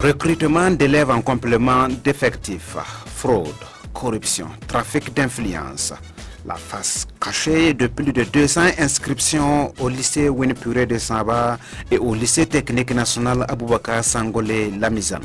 Recrutement d'élèves en complément d'effectifs, fraude, corruption, trafic d'influence. La face cachée de plus de 200 inscriptions au lycée Wendpouiré de Saaba et au lycée technique national Aboubakar Sangolé Lamizane.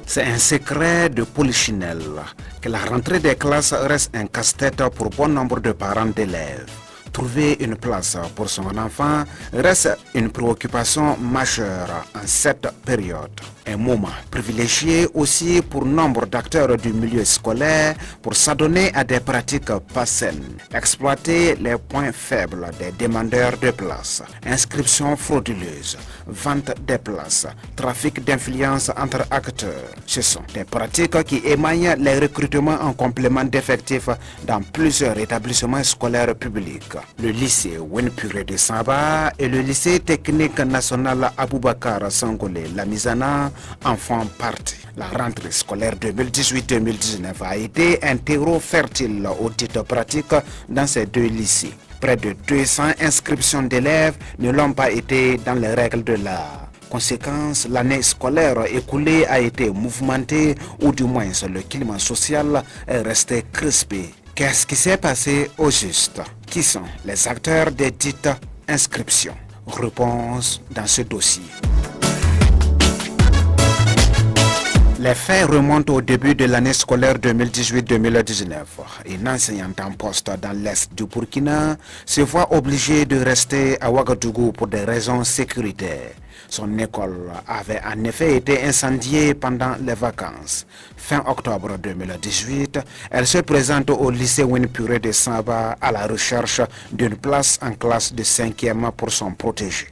C'est un secret de polichinelle que la rentrée des classes reste un casse-tête pour bon nombre de parents d'élèves. Trouver une place pour son enfant reste une préoccupation majeure en cette période. Un moment privilégié aussi pour nombre d'acteurs du milieu scolaire pour s'adonner à des pratiques pas saines. Exploiter les points faibles des demandeurs de places, inscriptions frauduleuses, vente des places, trafic d'influence entre acteurs. Ce sont des pratiques qui émaillent les recrutements en complément d'effectifs dans plusieurs établissements scolaires publics. Le lycée Wendpouiré de Saaba et le lycée technique national Aboubakar Sangolé Lamizane en font partie. La rentrée scolaire 2018-2019 a été un terreau fertile aux dites pratiques dans ces deux lycées. Près de 200 inscriptions d'élèves ne l'ont pas été dans les règles de l'art. Conséquence, l'année scolaire écoulée a été mouvementée ou du moins le climat social est resté crispé. Qu'est-ce qui s'est passé au juste? Qui sont les acteurs des dites inscriptions? Réponse dans ce dossier. Les faits remontent au début de l'année scolaire 2018-2019. Une enseignante en poste dans l'est du Burkina se voit obligée de rester à Ouagadougou pour des raisons sécuritaires. Son école avait en effet été incendiée pendant les vacances. Fin octobre 2018, elle se présente au lycée Wendpouiré de Saaba à la recherche d'une place en classe de 5e pour son protégé.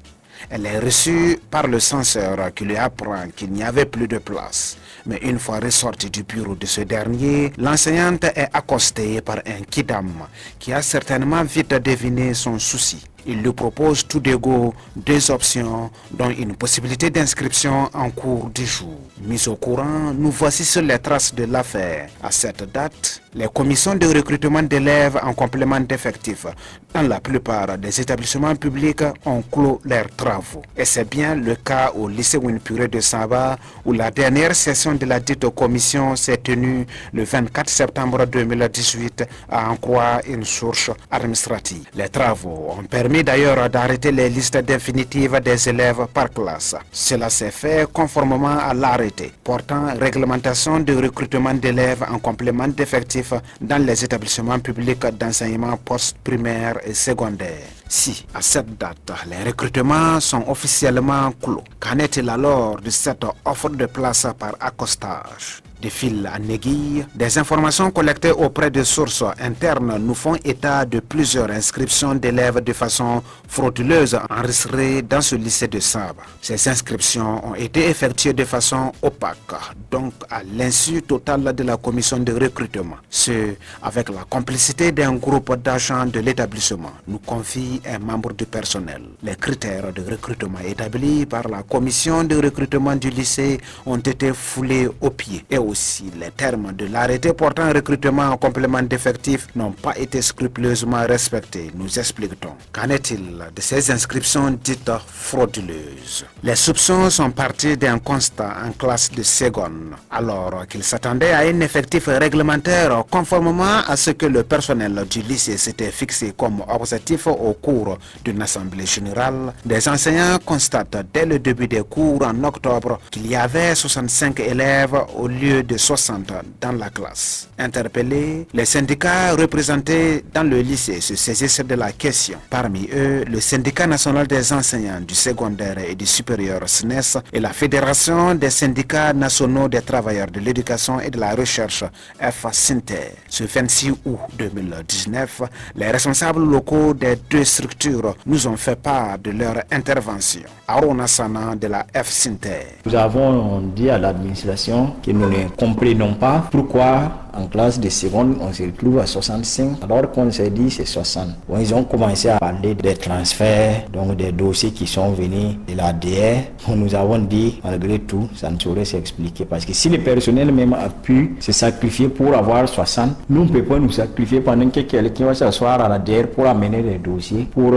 Elle est reçue par le censeur qui lui apprend qu'il n'y avait plus de place. Mais une fois ressortie du bureau de ce dernier, l'enseignante est accostée par un kidam qui a certainement vite deviné son souci. Il lui propose tout d'égo deux options, dont une possibilité d'inscription en cours du jour. Mis au courant, nous voici sur les traces de l'affaire. À cette date, les commissions de recrutement d'élèves en complément d'effectifs dans la plupart des établissements publics ont clos leurs travaux. Et c'est bien le cas au lycée Wendpouiré de Saaba où la dernière session de la dite commission s'est tenue le 24 septembre 2018 à en croire une source administrative. Les travaux ont permis d'ailleurs d'arrêter les listes définitives des élèves par classe. Cela s'est fait conformément à l'arrêté portant réglementation de recrutement d'élèves en complément d'effectifs dans les établissements publics d'enseignement post-primaire et secondaire. Si, à cette date, les recrutements sont officiellement clos, qu'en est-il alors de cette offre de place par accostage? De fil en aiguille, des informations collectées auprès de sources internes nous font état de plusieurs inscriptions d'élèves de façon frauduleuse enregistrées dans ce lycée de Saaba. Ces inscriptions ont été effectuées de façon opaque, donc à l'insu totale de la commission de recrutement. Ce, avec la complicité d'un groupe d'agents de l'établissement, nous confie un membre du personnel. Les critères de recrutement établis par la commission de recrutement du lycée ont été foulés aux pieds et aussi les termes de l'arrêté portant recrutement en complément d'effectifs n'ont pas été scrupuleusement respectés, nous expliquons. Qu'en est-il de ces inscriptions dites frauduleuses? Les soupçons sont partis d'un constat en classe de seconde, alors qu'ils s'attendaient à un effectif réglementaire conformément à ce que le personnel du lycée s'était fixé comme objectif au cours d'une assemblée générale. Des enseignants constatent dès le début des cours en octobre qu'il y avait 65 élèves au lieu de 60 dans la classe. Interpellés, les syndicats représentés dans le lycée se saisissent de la question. Parmi eux, le syndicat national des enseignants du secondaire et du supérieur SNES et la Fédération des syndicats nationaux des travailleurs de l'éducation et de la recherche FSINTER. Ce 26 août 2019, les responsables locaux des deux structures nous ont fait part de leur intervention. Arona Sana de la FSINTER. Nous avons dit à l'administration que nous ne comprenons pas pourquoi en classe de seconde, on se retrouve à 65, alors qu'on s'est dit c'est 60. Bon, ils ont commencé à parler des transferts, donc des dossiers qui sont venus de la DR. Nous avons dit, malgré tout, ça ne saurait s'expliquer. Parce que si le personnel même a pu se sacrifier pour avoir 60, nous ne pouvons pas nous sacrifier pendant que quelqu'un va s'asseoir à la DR pour amener des dossiers, pour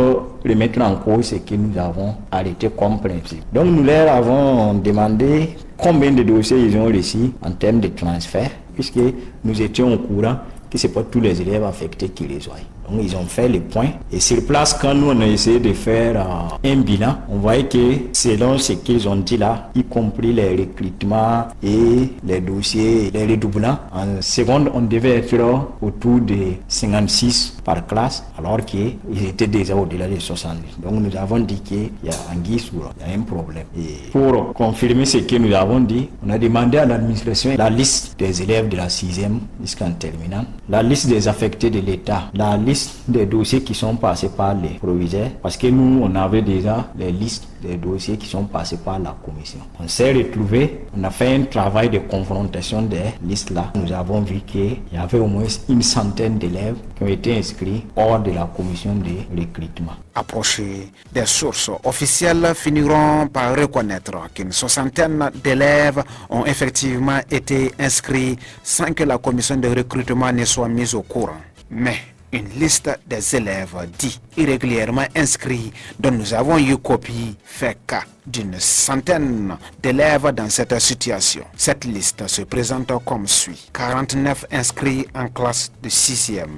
remettre en cause ce que nous avons arrêté comme principe. Donc nous leur avons demandé combien de dossiers ils ont reçus en termes de transfert, puisque nous étions au courant que ce n'est pas tous les élèves affectés qui les ont. Donc ils ont fait les points. Et sur place, quand nous on a essayé de faire un bilan, on voyait que selon ce qu'ils ont dit là, y compris les recrutements et les dossiers, les redoublants, en seconde, on devait être autour de 56 par classe, alors qu'ils étaient déjà au-delà de 70. Donc nous avons dit qu'il y a anguille sous roche, il y a un problème. Et pour confirmer ce que nous avons dit, on a demandé à l'administration la liste des élèves de la 6e jusqu'en terminale, la liste des affectés de l'État, la liste des dossiers qui sont passés par les proviseurs, parce que nous, on avait déjà les listes des dossiers qui sont passés par la commission. On s'est retrouvés, on a fait un travail de confrontation des listes là. Nous avons vu qu'il y avait au moins une centaine d'élèves qui ont été inscrits hors de la commission de recrutement. Approchés des sources officielles finiront par reconnaître qu'une soixantaine d'élèves ont effectivement été inscrits sans que la commission de recrutement ne soit mise au courant. Mais une liste des élèves dits irrégulièrement inscrits dont nous avons eu copie fait cas d'une centaine d'élèves dans cette situation. Cette liste se présente comme suit: 49 inscrits en classe de 6e,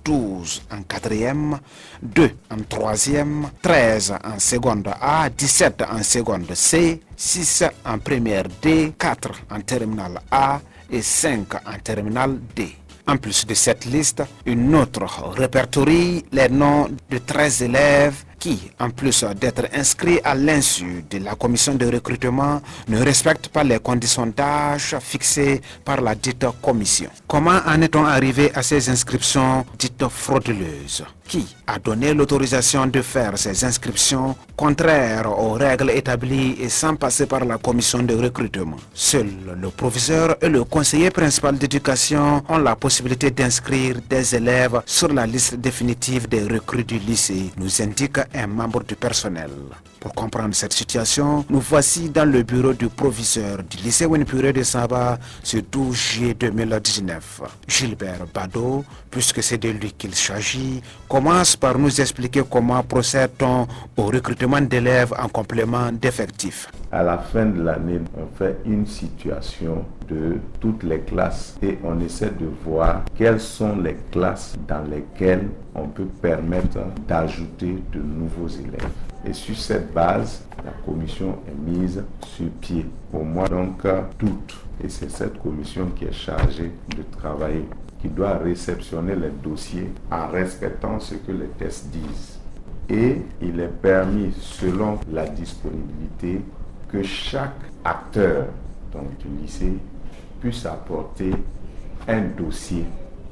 12 en 4e, 2 en 3e, 13 en seconde A, 17 en seconde C, 6 en première D, 4 en terminale A et 5 en terminale D. En plus de cette liste, une autre répertorie les noms de 13 élèves qui, en plus d'être inscrits à l'insu de la commission de recrutement, ne respectent pas les conditions d'âge fixées par la dite commission. Comment en est-on arrivé à ces inscriptions dites frauduleuses? Qui a donné l'autorisation de faire ces inscriptions contraires aux règles établies et sans passer par la commission de recrutement? Seul le professeur et le conseiller principal d'éducation ont la possibilité d'inscrire des élèves sur la liste définitive des recrues du lycée, nous indique un membre du personnel. Pour comprendre cette situation, nous voici dans le bureau du proviseur du Lycée Wendpouiré de Saaba ce 12 juillet 2019. Gilbert Bado, puisque c'est de lui qu'il s'agit, commence par nous expliquer comment procède-t-on au recrutement d'élèves en complément d'effectifs. À la fin de l'année, on fait une situation de toutes les classes et on essaie de voir quelles sont les classes dans lesquelles on peut permettre d'ajouter de nouveaux élèves. Et sur cette base, la commission est mise sur pied. Au mois donc d'août. Et c'est cette commission qui est chargée de travailler, qui doit réceptionner les dossiers en respectant ce que les tests disent. Et il est permis, selon la disponibilité, que chaque acteur donc, du lycée puisse apporter un dossier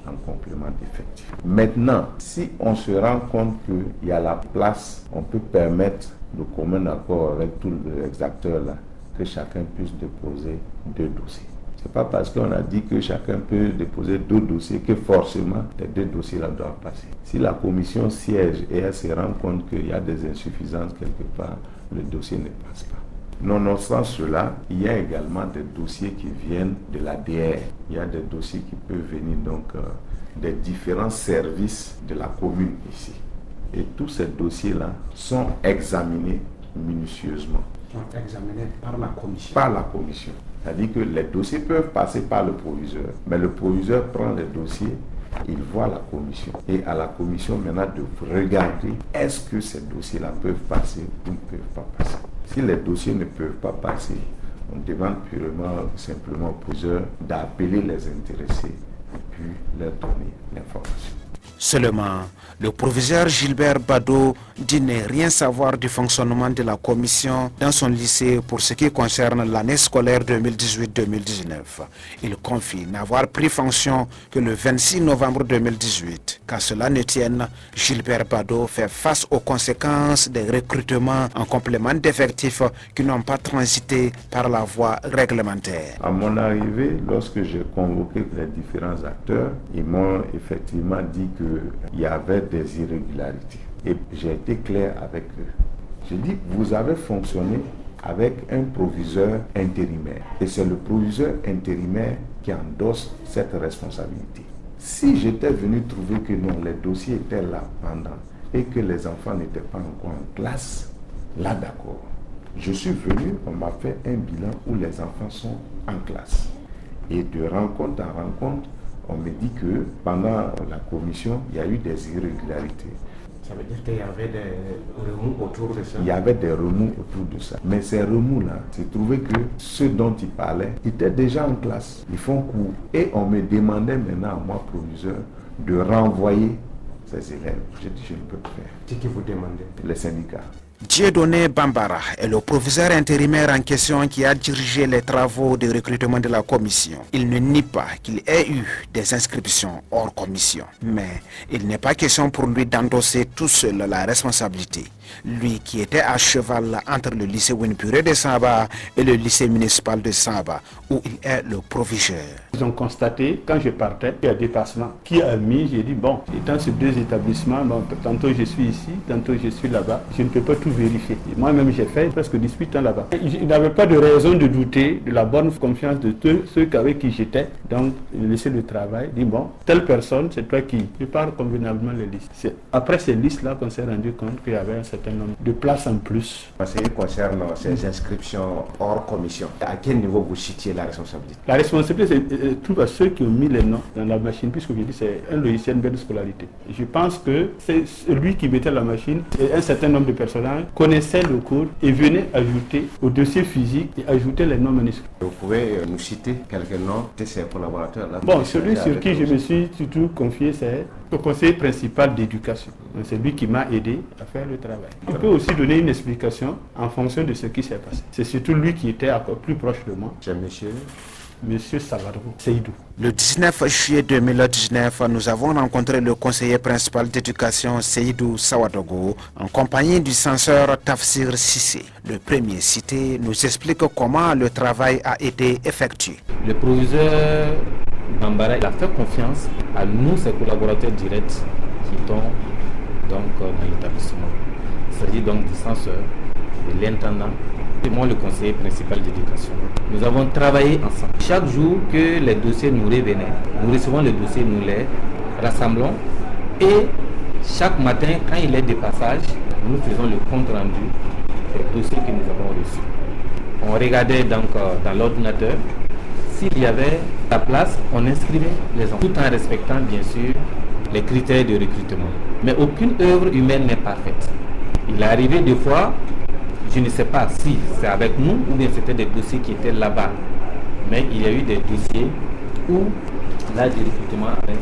en complément d'effectifs. Maintenant, si on se rend compte qu'il y a la place, on peut permettre de commun accord avec tous les acteurs là, que chacun puisse déposer 2 dossiers. Ce n'est pas parce qu'on a dit que chacun peut déposer 2 dossiers que forcément les 2 dossiers là doivent passer. Si la commission siège et elle se rend compte qu'il y a des insuffisances quelque part, le dossier ne passe pas. Nonobstant cela, il y a également des dossiers qui viennent de la DR. Il y a des dossiers qui peuvent venir donc des différents services de la commune ici. Et tous ces dossiers-là sont examinés minutieusement. Sont examinés par la commission. Par la commission. C'est-à-dire que les dossiers peuvent passer par le proviseur, mais le proviseur prend les dossiers, il voit la commission. Et à la commission maintenant de regarder est-ce que ces dossiers-là peuvent passer ou ne peuvent pas passer. Si les dossiers ne peuvent pas passer, on demande purement, simplement au proviseur d'appeler les intéressés et puis leur donner l'information. Seulement, le proviseur Gilbert Bado dit ne rien savoir du fonctionnement de la commission dans son lycée pour ce qui concerne l'année scolaire 2018-2019. Il confie n'avoir pris fonction que le 26 novembre 2018. Qu'à cela ne tienne, Gilbert Bado fait face aux conséquences des recrutements en complément d'effectifs qui n'ont pas transité par la voie réglementaire. À mon arrivée, lorsque j'ai convoqué les différents acteurs, ils m'ont effectivement dit qu'il y avait des irrégularités. Et j'ai été clair avec eux. J'ai dit, vous avez fonctionné avec un proviseur intérimaire. Et c'est le proviseur intérimaire qui endosse cette responsabilité. Si j'étais venu trouver que non, les dossiers étaient là pendant et que les enfants n'étaient pas encore en classe, là d'accord. Je suis venu, on m'a fait un bilan où les enfants sont en classe. Et de rencontre en rencontre, on me dit que pendant la commission, il y a eu des irrégularités. Ça veut dire qu'il y avait des remous autour de ça? Il y avait des remous autour de ça. Mais ces remous-là, c'est trouvé que ceux dont ils parlaient étaient déjà en classe. Ils font cours. Et on me demandait maintenant, à moi, proviseur, de renvoyer ces élèves. J'ai dit, je ne peux pas faire. C'est qui vous demandez? Les syndicats. Dieudonné Bambara est le proviseur intérimaire en question qui a dirigé les travaux de recrutement de la commission. Il ne nie pas qu'il ait eu des inscriptions hors commission, mais il n'est pas question pour lui d'endosser tout seul la responsabilité. Lui qui était à cheval entre le lycée Wendpouiré de Saaba et le lycée municipal de Saaba, où il est le proviseur. Ils ont constaté, quand je partais, il y a des dépassement. Qui a mis, j'ai dit, bon, étant ces deux établissements, bon, tantôt je suis ici, tantôt je suis là-bas, je ne peux pas tout vérifier. Moi-même, j'ai fait presque 18 ans là-bas. Il n'avait pas de raison de douter de la bonne confiance de tous ceux avec qui j'étais. Donc, le lycée de travail dit, bon, telle personne, c'est toi qui prépare convenablement les listes. C'est après ces listes-là qu'on s'est rendu compte qu'il y avait un certain nombre de places en plus. En ce qui concerne ces inscriptions hors commission, à quel niveau vous situez la responsabilité? La responsabilité se trouve à ceux qui ont mis les noms dans la machine, puisque je dis c'est un logiciel de scolarité. Je pense que c'est celui qui mettait la machine et un certain nombre de personnages connaissaient le cours et venaient ajouter au dossier physique et ajouter les noms manuscrits. Vous pouvez nous citer quelques noms de ces collaborateurs-là? Bon, celui sur qui je me suis surtout confié, c'est le conseiller principal d'éducation. C'est lui qui m'a aidé à faire le travail. On peut aussi donner une explication en fonction de ce qui s'est passé. C'est surtout lui qui était encore plus proche de moi. C'est Monsieur Savarou Seydou. Le 19 juillet 2019, nous avons rencontré le conseiller principal d'éducation Seydou Sawadogo en compagnie du censeur Tafsir Sissé. Le premier cité nous explique comment le travail a été effectué. Le proviseur Bambara a fait confiance à nous, ses collaborateurs directs qui sont donc dans l'établissement. Il s'agit donc du censeur, de l'intendant et moi le conseiller principal d'éducation. Nous avons travaillé ensemble. Chaque jour que les dossiers nous revenaient, nous recevons les dossiers, nous les rassemblons et chaque matin quand il est de passage, nous faisons le compte rendu des dossiers que nous avons reçus. On regardait donc dans l'ordinateur. S'il y avait la place, on inscrivait les enfants, tout en respectant bien sûr les critères de recrutement. Mais aucune œuvre humaine n'est parfaite. Il est arrivé des fois, je ne sais pas si c'est avec nous ou bien c'était des dossiers qui étaient là-bas. Mais il y a eu des dossiers où l'âge de recrutement avait...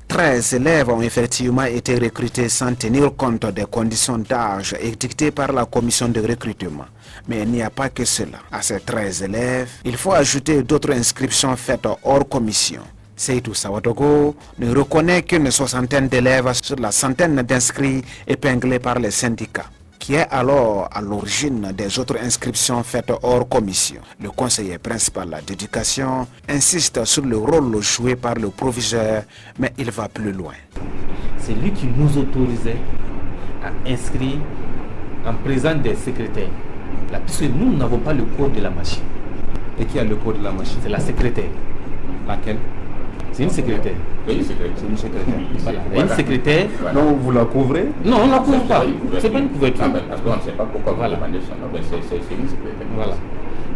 13 élèves ont effectivement été recrutés sans tenir compte des conditions d'âge édictées par la commission de recrutement. Mais il n'y a pas que cela. À ces 13 élèves, il faut ajouter d'autres inscriptions faites hors commission. Seydou Sawadogo ne reconnaît qu'une soixantaine d'élèves sur la centaine d'inscrits épinglés par les syndicats, qui est alors à l'origine des autres inscriptions faites hors commission. Le conseiller principal d'éducation insiste sur le rôle joué par le proviseur, mais il va plus loin. C'est lui qui nous autorisait à inscrire en présence des secrétaires. Là, puisque nous n'avons pas le code de la machine. Et qui a le code de la machine? C'est la secrétaire. Laquelle? C'est une secrétaire. Oui, c'est une secrétaire. Voilà. Et une secrétaire. Donc vous la couvrez? Non, on ne la couvre pas. C'est pas une couverture. Parce qu'on ne sait pas pourquoi vous demandez son nom. C'est une secrétaire. Voilà.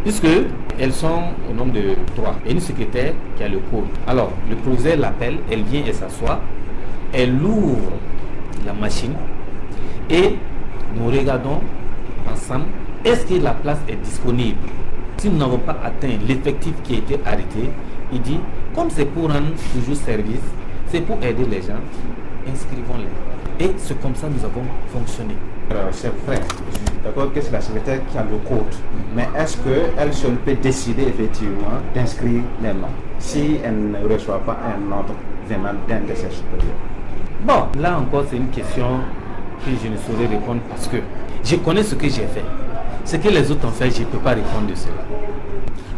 Puisque elles sont au nombre de 3. Et une secrétaire qui a le code. Alors, le proviseur l'appelle, elle vient et s'assoit. Elle ouvre la machine et nous regardons ensemble est-ce que la place est disponible. Si nous n'avons pas atteint l'effectif qui a été arrêté, il dit, comme c'est pour rendre toujours service, C'est pour aider les gens, inscrivons-les. Et c'est comme ça que nous avons fonctionné. C'est vrai, je suis d'accord que c'est la secrétaire qui a le code, mais est-ce qu'elle seule peut décider effectivement d'inscrire les noms si elle ne reçoit pas un ordre venant d'un de ses supérieurs? Bon, là encore, c'est une question que je ne saurais répondre parce que je connais ce que j'ai fait. Ce que les autres ont fait, je ne peux pas répondre de cela.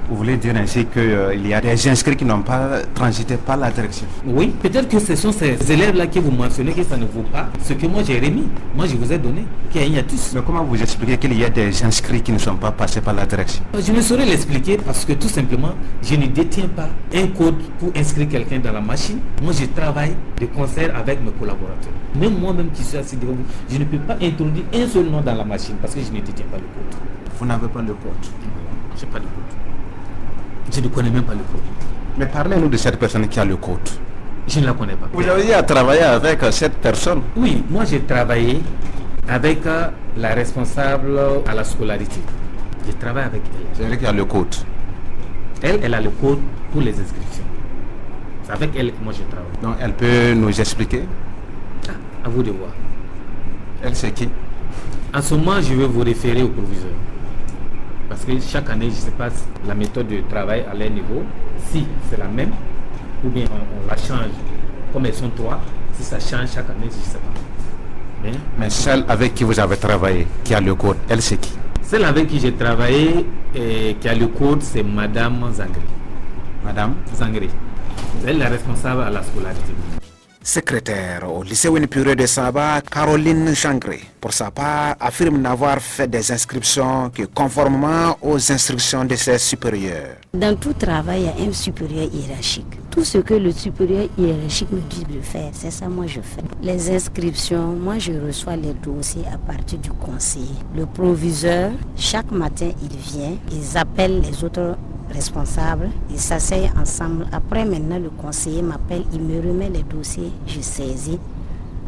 Vous voulez dire ainsi qu'il y a des inscrits qui n'ont pas transité par la direction? Oui, peut-être que ce sont ces élèves-là que vous mentionnez que ça ne vaut pas ce que moi j'ai remis. Moi je vous ai donné, qu'il y a un hiatus. Mais comment vous expliquez qu'il y a des inscrits qui ne sont pas passés par la direction? Je ne saurais l'expliquer parce que tout simplement, je ne détiens pas un code pour inscrire quelqu'un dans la machine. Moi je travaille de concert avec mes collaborateurs. Même moi-même qui suis assis devant vous, je ne peux pas introduire un seul nom dans la machine parce que je ne détiens pas le code. Vous n'avez pas le code? Je n'ai pas le code. Je ne connais même pas le code. Mais parlez-nous de cette personne qui a le code. Je ne la connais pas. Vous avez travaillé avec cette personne? Oui, moi j'ai travaillé avec la responsable à la scolarité. J'ai travaillé avec elle. C'est elle qui a le code? Elle a le code pour les inscriptions. C'est avec elle que moi je travaille. Donc elle peut nous expliquer? À vous de voir. Elle c'est qui? En ce moment, je vais vous référer au proviseur. Parce que chaque année, je ne sais pas la méthode de travail à leur niveau, si c'est la même, ou bien on la change. Comme elles sont trois, si ça change chaque année, je ne sais pas. Mais celle avec qui vous avez travaillé, qui a le code, elle c'est qui? Celle avec qui j'ai travaillé et qui a le code, c'est Madame Zangré. Madame Zangré. Elle est la responsable à la scolarité. Secrétaire au lycée Wendpouiré de Saaba, Caroline Changré, pour sa part, affirme n'avoir fait des inscriptions que conformément aux instructions de ses supérieurs. Dans tout travail, il y a un supérieur hiérarchique. Tout ce que le supérieur hiérarchique me dit de faire, c'est ça moi je fais. Les inscriptions, moi je reçois les dossiers à partir du conseiller. Le proviseur, chaque matin il vient, ils appellent les autres responsables, ils s'asseyent ensemble. Après maintenant le conseiller m'appelle, il me remet les dossiers, je saisis,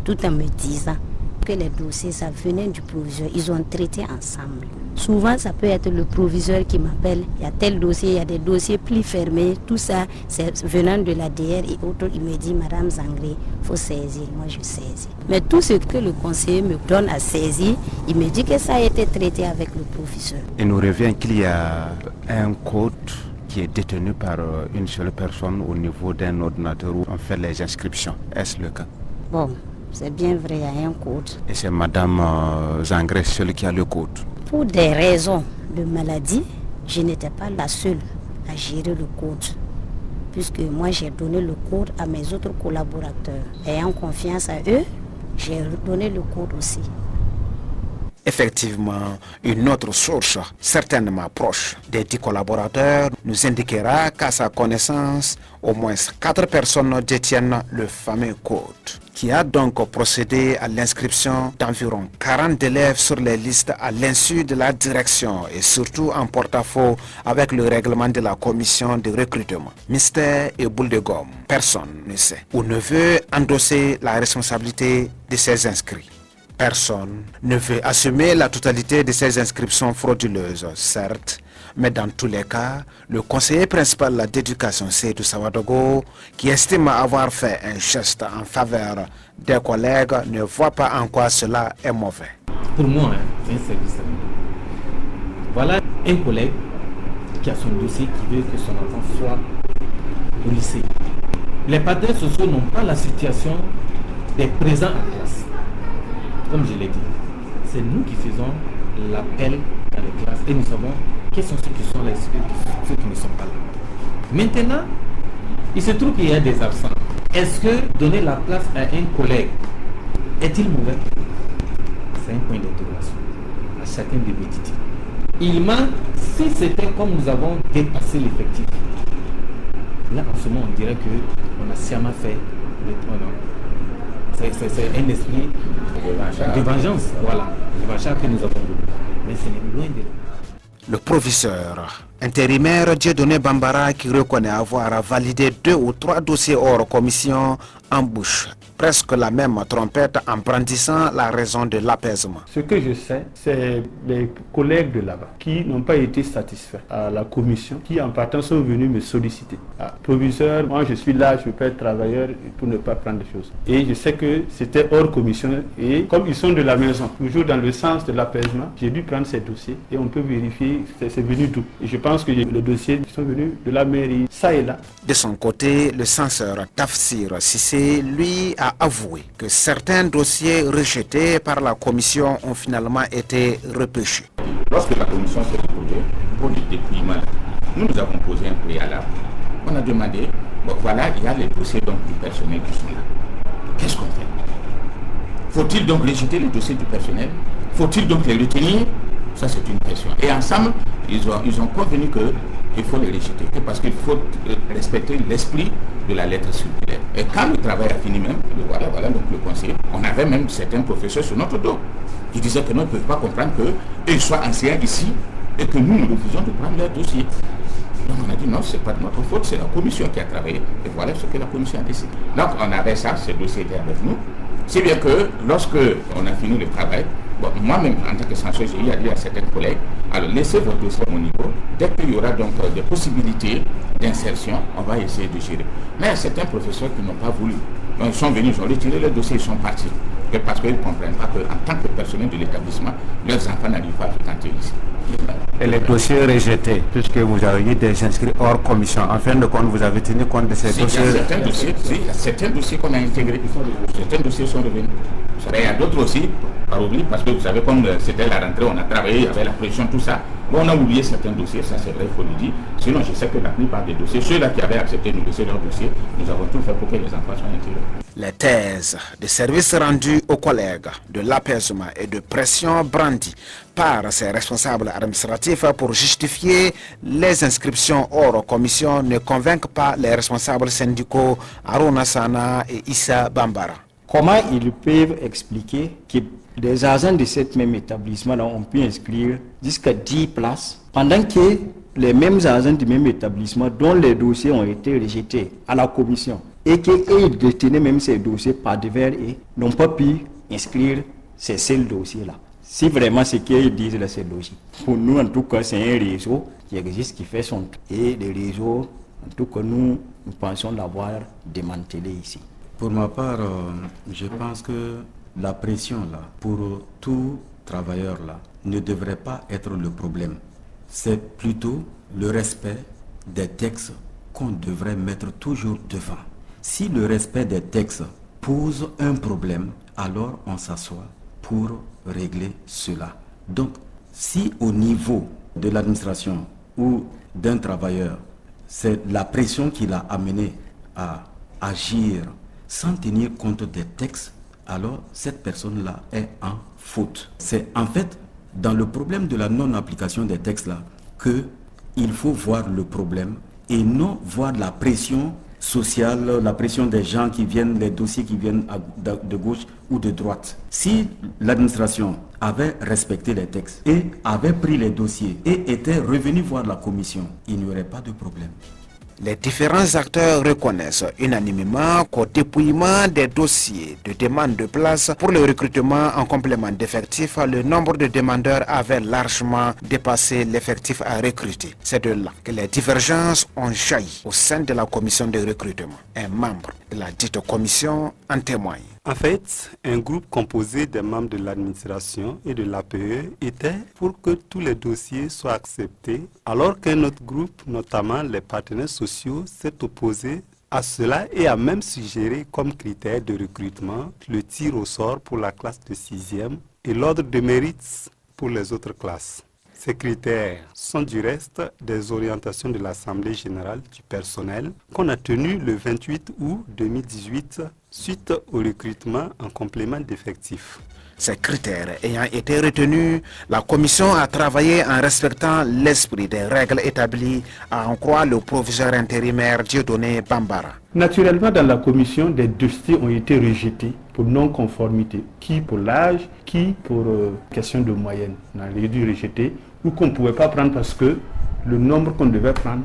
tout en me disant que les dossiers ça venait du proviseur, ils ont traité ensemble. Souvent ça peut être le proviseur qui m'appelle, il y a tel dossier, il y a des dossiers plus fermés, tout ça c'est venant de la DR et autres, il me dit Madame Zangré, il faut saisir, moi je saisis. Mais tout ce que le conseiller me donne à saisir, il me dit que ça a été traité avec le proviseur. Il nous revient qu'il y a un code qui est détenu par une seule personne au niveau d'un ordinateur où on fait les inscriptions. Est-ce le cas? Bon, c'est bien vrai, il y a un code. Et c'est Madame Zangré, seule qui a le code? Pour des raisons de maladie, je n'étais pas la seule à gérer le code. Puisque moi j'ai donné le code à mes autres collaborateurs. Ayant confiance à eux, j'ai donné le code aussi. Effectivement, une autre source, certainement proche des 10 collaborateurs, nous indiquera qu'à sa connaissance, au moins 4 personnes détiennent le fameux code, qui a donc procédé à l'inscription d'environ 40 élèves sur les listes à l'insu de la direction et surtout en porte-à-faux avec le règlement de la commission de recrutement. Mystère et boule de gomme, personne ne sait ou ne veut endosser la responsabilité de ces inscrits. Personne ne veut assumer la totalité de ces inscriptions frauduleuses, certes, mais dans tous les cas, le conseiller principal d'éducation, Seydou Sawadogo, qui estime avoir fait un geste en faveur des collègues, ne voit pas en quoi cela est mauvais. Pour moi, c'est un service. Voilà un collègue qui a son dossier qui veut que son enfant soit au lycée. Les partenaires sociaux n'ont pas la situation des présents en classe. Comme je l'ai dit, c'est nous qui faisons l'appel dans les classes et nous savons quels sont ceux qui sont là et ceux qui ne sont pas là. Maintenant, il se trouve qu'il y a des absents. Est-ce que donner la place à un collègue est-il mauvais? C'est un point d'interrogation à chacun de méditer. Il manque, si c'était comme nous avons dépassé l'effectif, là en ce moment on dirait qu'on a sciemment fait le tournant. C'est un esprit de vengeance, voilà, de vengeance que nous avons eu. Mais ce n'est loin de là. Le professeur intérimaire Dieudonné Bambara, qui reconnaît avoir validé 2 ou 3 dossiers hors commission embouche presque la même trompette en brandissant la raison de l'apaisement. Ce que je sais, c'est les collègues de là-bas qui n'ont pas été satisfaits à la commission, qui en partant sont venus me solliciter. Proviseur, moi je suis là, je peux être travailleur pour ne pas prendre des choses. Et je sais que c'était hors commission et comme ils sont de la maison, toujours dans le sens de l'apaisement, j'ai dû prendre ces dossiers et on peut vérifier c'est venu d'où. Et je pense que les dossiers sont venus de la mairie, ça et là. De son côté, le censeur Tafsir Sissé, lui, a avoué que certains dossiers rejetés par la commission ont finalement été repêchés. Lorsque la commission s'est retrouvée pour le dépouillement, nous avons posé un préalable. On a demandé, bon, voilà, il y a les dossiers donc, du personnel qui sont là. Qu'est-ce qu'on fait? Faut-il donc rejeter les dossiers du personnel? Faut-il donc les retenir? Ça, c'est une question. Et ensemble, ils ont convenu qu'il faut les rejeter, parce qu'il faut respecter l'esprit de la lettre circulaire. Et quand le travail a fini même, voilà donc le conseiller, on avait même certains professeurs sur notre dos qui disaient que nous ne peuvent pas comprendre qu'ils soient anciens ici et que nous refusons de prendre leur dossier. Donc on a dit non, ce n'est pas de notre faute, c'est la commission qui a travaillé. Et voilà ce que la commission a décidé. Donc on avait ça, ce dossier était avec nous. C'est bien que lorsque on a fini le travail, bon, moi-même en tant que censeur, j'ai eu à dire à certains collègues, alors laissez votre dossier à mon niveau, dès qu'il y aura donc des possibilités d'insertion, on va essayer de gérer. Mais il y a certains professeurs qui n'ont pas voulu. Donc, ils sont venus, ils ont retiré le dossier, ils sont partis. Parce qu'ils ne comprennent pas qu'en tant que personnel de l'établissement, leurs enfants n'arrivent pas à fréquenter ici. Et les dossiers rejetés, puisque vous avez eu des inscrits hors commission, en fin de compte, vous avez tenu compte de ces dossiers? Il y a certains dossiers qu'on a intégrés, certains dossiers sont revenus. Il y a d'autres aussi, par oubli, parce que vous savez, comme c'était la rentrée, on a travaillé, il y avait la pression, tout ça. Bon, on a oublié certains dossiers, ça c'est vrai, il faut le dire. Sinon, je sais que la plupart des dossiers, ceux-là qui avaient accepté de nous laisser leurs dossiers, nous avons tout fait pour que les enfants soient intégrés. Les thèses de services rendus aux collègues, de l'apaisement et de pression brandies par ces responsables administratifs pour justifier les inscriptions hors commission ne convainquent pas les responsables syndicaux Aruna Sana et Issa Bambara. Comment ils peuvent expliquer que des agents de cet même établissement ont pu inscrire jusqu'à 10 places pendant que les mêmes agents du même établissement dont les dossiers ont été rejetés à la commission et qu'ils détenaient même ces dossiers par devers et n'ont pas pu inscrire ces seuls dossiers-là? Si vraiment ce qu'ils disent là, c'est logique. Pour nous, en tout cas, c'est un réseau qui existe, qui fait son truc. Et les réseaux, en tout cas, nous pensons l'avoir démantelé ici. Pour ma part, je pense que la pression là, pour tout travailleur là, ne devrait pas être le problème. C'est plutôt le respect des textes qu'on devrait mettre toujours devant. Si le respect des textes pose un problème, alors on s'assoit pour régler cela. Donc, si au niveau de l'administration ou d'un travailleur, c'est la pression qui l'a amené à agir sans tenir compte des textes, alors cette personne-là est en faute. C'est en fait dans le problème de la non-application des textes-là qu'il faut voir le problème et non voir la pression sociale, la pression des gens qui viennent, les dossiers qui viennent de gauche ou de droite. Si l'administration avait respecté les textes et avait pris les dossiers et était revenu voir la commission, il n'y aurait pas de problème. Les différents acteurs reconnaissent unanimement qu'au dépouillement des dossiers de demande de place pour le recrutement en complément d'effectifs, le nombre de demandeurs avait largement dépassé l'effectif à recruter. C'est de là que les divergences ont jailli au sein de la commission de recrutement. Un membre de la dite commission en témoigne. En fait, un groupe composé des membres de l'administration et de l'APE était pour que tous les dossiers soient acceptés, alors qu'un autre groupe, notamment les partenaires sociaux, s'est opposé à cela et a même suggéré comme critère de recrutement le tir au sort pour la classe de 6e et l'ordre de mérite pour les autres classes. Ces critères sont du reste des orientations de l'Assemblée générale du personnel qu'on a tenue le 28 août 2018 suite au recrutement en complément d'effectifs. Ces critères ayant été retenus, la commission a travaillé en respectant l'esprit des règles établies, à en croire le proviseur intérimaire Dieudonné Bambara. Naturellement, dans la commission, des dossiers ont été rejetés pour non-conformité. Qui pour l'âge, qui pour question de moyenne. On a dû rejeter ou qu'on ne pouvait pas prendre parce que le nombre qu'on devait prendre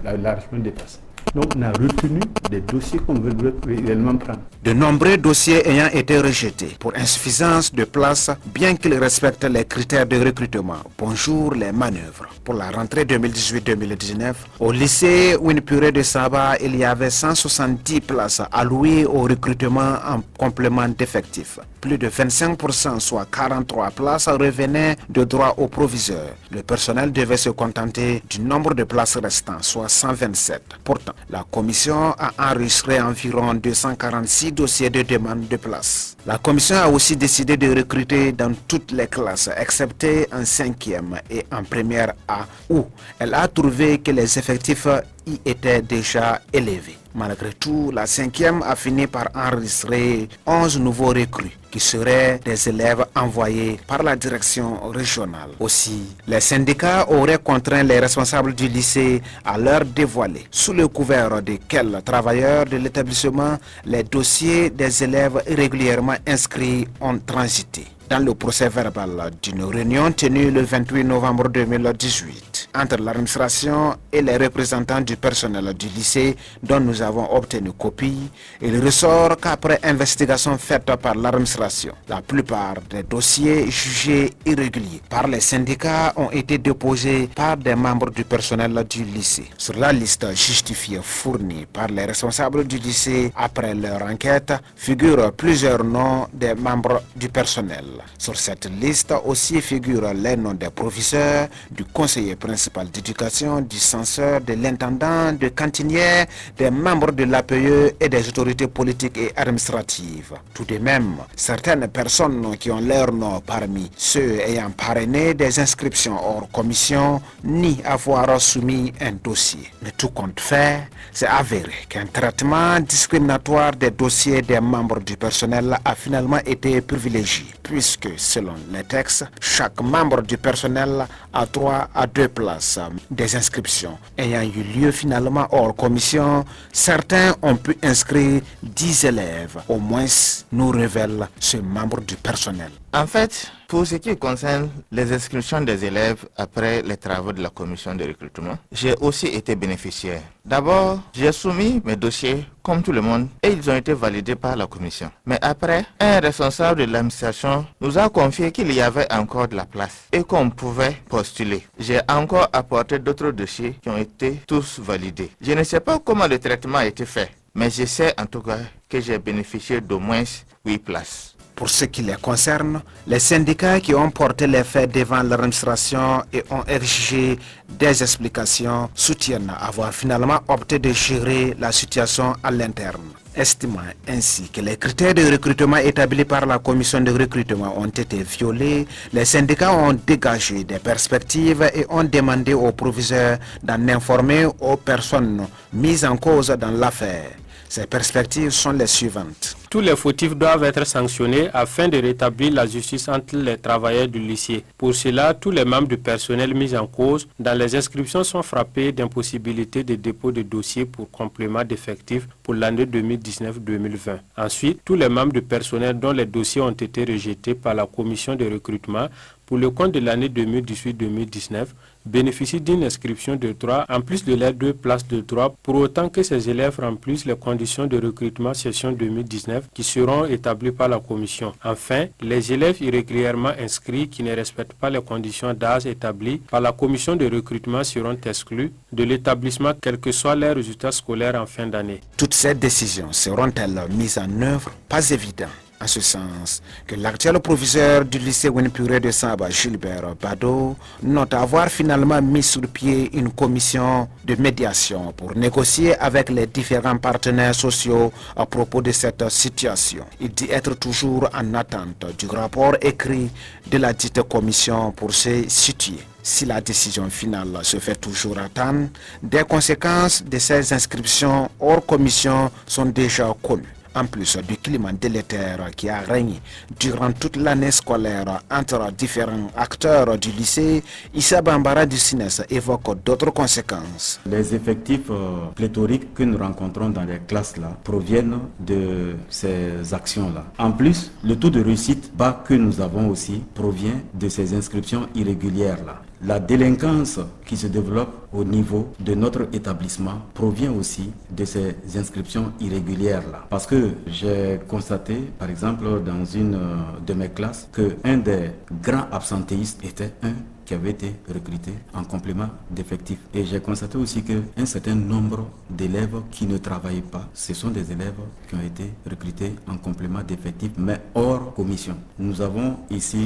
a largement dépassé. Donc on a retenu des dossiers qu'on veut réellement prendre. De nombreux dossiers ayant été rejetés pour insuffisance de place, bien qu'ils respectent les critères de recrutement. Bonjour les manœuvres. Pour la rentrée 2018-2019, au lycée Wendpouiré de Saaba, il y avait 170 places allouées au recrutement en complément d'effectifs. Plus de 25%, soit 43 places, revenaient de droit au proviseur. Le personnel devait se contenter du nombre de places restant, soit 127. Pourtant, la commission a enregistré environ 246 dossiers de demande de place. La commission a aussi décidé de recruter dans toutes les classes, excepté en 5e et en première A, où elle a trouvé que les effectifs y étaient déjà élevés. Malgré tout, la 5e a fini par enregistrer 11 nouveaux recrues qui seraient des élèves envoyés par la direction régionale. Aussi, les syndicats auraient contraint les responsables du lycée à leur dévoiler, sous le couvert de quels travailleurs de l'établissement, les dossiers des élèves irrégulièrement inscrits ont transité. Dans le procès verbal d'une réunion tenue le 28 novembre 2018 entre l'administration et les représentants du personnel du lycée dont nous avons obtenu copie, il ressort qu'après investigation faite par l'administration, la plupart des dossiers jugés irréguliers par les syndicats ont été déposés par des membres du personnel du lycée. Sur la liste justifiée fournie par les responsables du lycée après leur enquête figurent plusieurs noms des membres du personnel. Sur cette liste aussi figurent les noms des professeurs, du conseiller principal d'éducation, du censeur, de l'intendant, de cantinière, des membres de l'APE et des autorités politiques et administratives. Tout de même, certaines personnes qui ont leur nom parmi ceux ayant parrainé des inscriptions hors commission ni avoir soumis un dossier. Mais tout compte fait, c'est avéré qu'un traitement discriminatoire des dossiers des membres du personnel a finalement été privilégié, puisque selon les textes, chaque membre du personnel a droit à 2 places. Des inscriptions ayant eu lieu finalement hors commission, certains ont pu inscrire 10 élèves, au moins nous révèle ce membre du personnel. En fait, pour ce qui concerne les inscriptions des élèves après les travaux de la commission de recrutement, j'ai aussi été bénéficiaire. D'abord, j'ai soumis mes dossiers comme tout le monde et ils ont été validés par la commission. Mais après, un responsable de l'administration nous a confié qu'il y avait encore de la place et qu'on pouvait postuler. J'ai encore apporté d'autres dossiers qui ont été tous validés. Je ne sais pas comment le traitement a été fait, mais je sais en tout cas que j'ai bénéficié d'au moins 8 places. Pour ce qui les concerne, les syndicats qui ont porté les faits devant l'administration et ont exigé des explications soutiennent avoir finalement opté de gérer la situation à l'interne. Estimant ainsi que les critères de recrutement établis par la commission de recrutement ont été violés, les syndicats ont dégagé des perspectives et ont demandé aux proviseurs d'en informer aux personnes mises en cause dans l'affaire. Ces perspectives sont les suivantes. Tous les fautifs doivent être sanctionnés afin de rétablir la justice entre les travailleurs du lycée. Pour cela, tous les membres du personnel mis en cause dans les inscriptions sont frappés d'impossibilité de dépôt de dossier pour complément d'effectifs pour l'année 2019-2020. Ensuite, tous les membres du personnel dont les dossiers ont été rejetés par la commission de recrutement pour le compte de l'année 2018-2019 bénéficient d'une inscription de droit en plus de leurs 2 places de droit pour autant que ces élèves remplissent les conditions de recrutement session 2019 qui seront établies par la commission. Enfin, les élèves irrégulièrement inscrits qui ne respectent pas les conditions d'âge établies par la commission de recrutement seront exclus de l'établissement quels que soient leurs résultats scolaires en fin d'année. Toutes ces décisions seront-elles mises en œuvre? Pas évident. En ce sens que l'actuel proviseur du lycée Wendpouiré de Saaba, Gilbert Bado, note avoir finalement mis sur pied une commission de médiation pour négocier avec les différents partenaires sociaux à propos de cette situation. Il dit être toujours en attente du rapport écrit de la dite commission pour se situer. Si la décision finale se fait toujours attendre, des conséquences de ces inscriptions hors commission sont déjà connues. En plus du climat délétère qui a régné durant toute l'année scolaire entre différents acteurs du lycée, Issa Bambara du SINES évoque d'autres conséquences. Les effectifs pléthoriques que nous rencontrons dans les classes là proviennent de ces actions-là. En plus, le taux de réussite bas que nous avons aussi provient de ces inscriptions irrégulières-là. La délinquance qui se développe au niveau de notre établissement provient aussi de ces inscriptions irrégulières-là. Parce que j'ai constaté, par exemple, dans une de mes classes, qu'un des grands absentéistes était un qui avait été recruté en complément d'effectifs. Et j'ai constaté aussi qu'un certain nombre d'élèves qui ne travaillent pas, ce sont des élèves qui ont été recrutés en complément d'effectifs, mais hors commission. Nous avons ici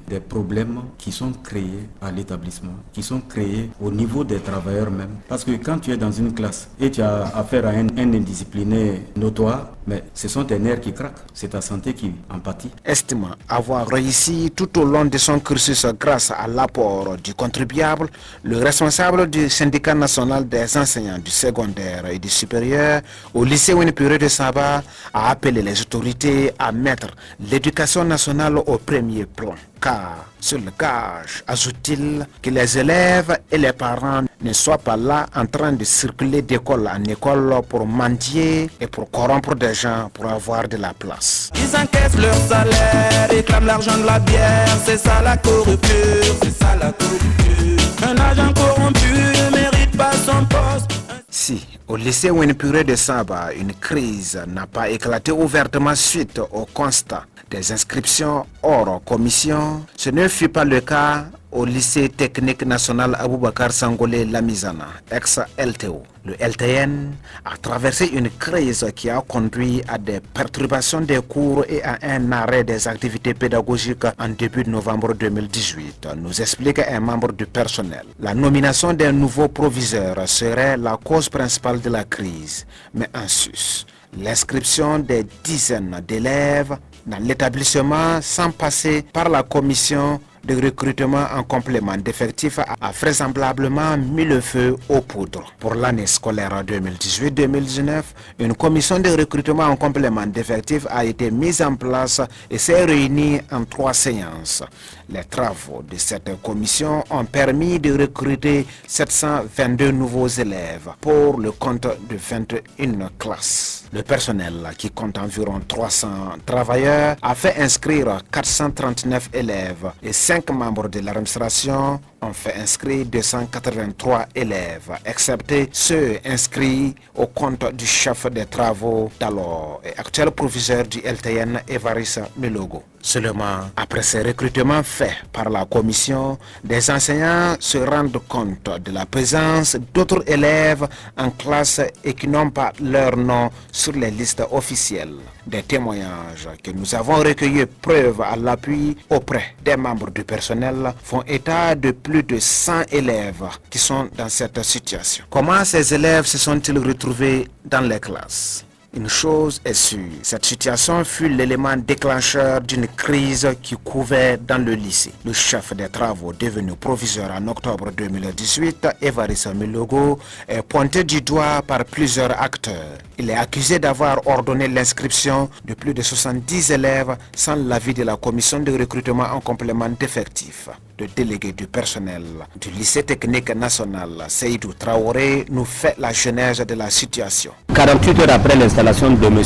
des problèmes qui sont créés à l'établissement, qui sont créés au niveau des travailleurs même. Parce que quand tu es dans une classe et tu as affaire à un indiscipliné notoire, mais ce sont tes nerfs qui craquent, c'est ta santé qui en pâtit. Estimant avoir réussi tout au long de son cursus grâce à l'apport du contribuable, le responsable du syndicat national des enseignants du secondaire et du supérieur au lycée Wendpouiré de Saaba a appelé les autorités à mettre l'éducation nationale au premier plan. Car, sur le gage, ajoute-t-il, que les élèves et les parents ne soient pas là en train de circuler d'école en école pour mendier et pour corrompre des gens pour avoir de la place. Ils encaissent leur salaire, réclament l'argent de la bière, c'est ça la corruption, c'est ça la corruption. Un agent corrompu ne mérite pas son poste. Si, au lycée Wendpouiré de Saaba, une crise n'a pas éclaté ouvertement suite au constat des inscriptions hors commission, ce ne fut pas le cas au lycée technique national Aboubakar Sangolé Lamizana, ex-LTO. Le LTN a traversé une crise qui a conduit à des perturbations des cours et à un arrêt des activités pédagogiques en début de novembre 2018, nous explique un membre du personnel. La nomination d'un nouveau proviseur serait la cause principale de la crise, mais en sus, l'inscription des dizaines d'élèves dans l'établissement sans passer par la commission de recrutement en complément d'effectifs a vraisemblablement mis le feu aux poudres. Pour l'année scolaire 2018-2019, une commission de recrutement en complément d'effectifs a été mise en place et s'est réunie en 3 séances. Les travaux de cette commission ont permis de recruter 722 nouveaux élèves pour le compte de 21 classes. Le personnel, qui compte environ 300 travailleurs, a fait inscrire 439 élèves et 5 membres de l'administration ont fait inscrire 283 élèves, excepté ceux inscrits au compte du chef des travaux d'alors et actuel proviseur du LTN, Évariste Milogo. Seulement, après ces recrutements faits par la commission, des enseignants se rendent compte de la présence d'autres élèves en classe et qui n'ont pas leur nom sur les listes officielles. Des témoignages que nous avons recueillis preuve à l'appui auprès des membres du personnel font état de plus de 100 élèves qui sont dans cette situation. Comment ces élèves se sont-ils retrouvés dans les classes? Une chose est sûre, cette situation fut l'élément déclencheur d'une crise qui couvait dans le lycée. Le chef des travaux devenu proviseur en octobre 2018, Évariste Milogo, est pointé du doigt par plusieurs acteurs. Il est accusé d'avoir ordonné l'inscription de plus de 70 élèves sans l'avis de la commission de recrutement en complément d'effectifs. Le délégué du personnel du lycée technique national, Seydou Traoré, nous fait la genèse de la situation. 48 heures après l'installation de M.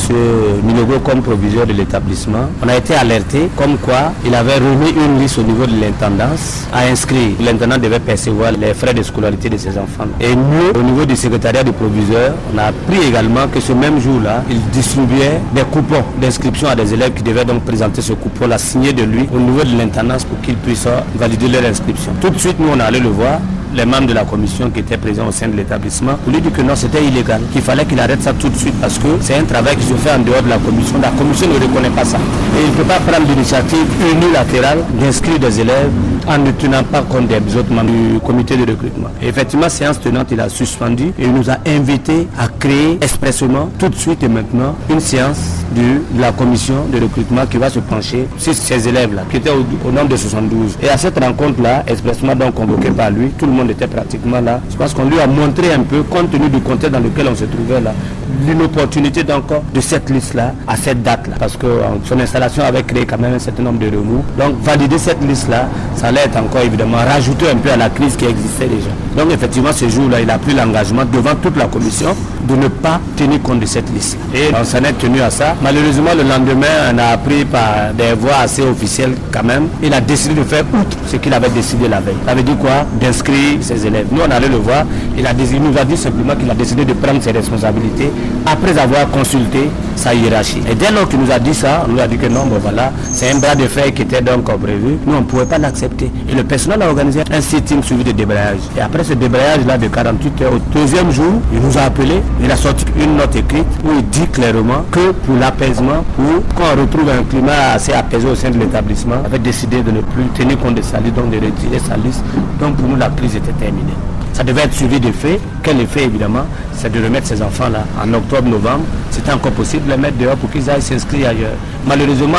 Milogo comme proviseur de l'établissement, on a été alerté comme quoi il avait remis une liste au niveau de l'intendance à inscrire. L'intendant devait percevoir les frais de scolarité de ses enfants. Et nous, au niveau du secrétariat du proviseur, on a appris également que ce même jour-là, il distribuait des coupons d'inscription à des élèves qui devaient donc présenter ce coupon-là signé de lui au niveau de l'intendance pour qu'ils puissent valider leur inscription. Tout de suite, nous, on allait le voir, les membres de la commission qui étaient présents au sein de l'établissement, pour lui dire que non, c'était illégal, qu'il fallait qu'il arrête ça tout de suite parce que c'est un travail qui se fait en dehors de la commission. La commission ne reconnaît pas ça. Et il ne peut pas prendre l'initiative unilatérale d'inscrire des élèves en ne tenant pas compte des autres membres du comité de recrutement. Et effectivement, séance tenante, il a suspendu et il nous a invités à créer expressément tout de suite et maintenant une séance de la commission de recrutement qui va se pencher sur ces élèves-là, qui étaient au nombre de 72. Et à cette rencontre-là, expressément donc convoqué par lui, tout le monde était pratiquement là. C'est parce qu'on lui a montré un peu, compte tenu du contexte dans lequel on se trouvait là, l'inopportunité donc de cette liste-là à cette date-là, parce que son installation avait créé quand même un certain nombre de remous. Donc valider cette liste-là, ça allait être encore évidemment rajouter un peu à la crise qui existait déjà. Donc effectivement, ce jour-là, il a pris l'engagement devant toute la commission de ne pas tenir compte de cette liste. Et on s'en est tenu à ça. Malheureusement, le lendemain, on a appris par des voies assez officielles quand même. Il a décidé de faire outre ce qu'il avait décidé la veille. Ça avait dit quoi? D'inscrire ses élèves. Nous, on allait le voir. Il nous a dit simplement qu'il a décidé de prendre ses responsabilités après avoir consulté sa hiérarchie. Et dès lors qu'il nous a dit ça, on nous a dit que non, bon voilà, c'est un bras de fer qui était donc prévu. Nous, on ne pouvait pas l'accepter. Et le personnel a organisé un sitting suivi de débrayage. Et après ce débrayage-là de 48 heures, au deuxième jour, il nous a appelé. Il a sorti une note écrite où il dit clairement que pour l'apaisement, pour qu'on retrouve un climat assez apaisé au sein de l'établissement, il avait décidé de ne plus tenir compte de sa liste, donc de retirer sa liste. Donc pour nous, la crise était terminée. Ça devait être suivi de faits. Quel effet évidemment? C'est de remettre ces enfants-là en octobre-novembre. C'était encore possible de les mettre dehors pour qu'ils aillent s'inscrire ailleurs. Malheureusement,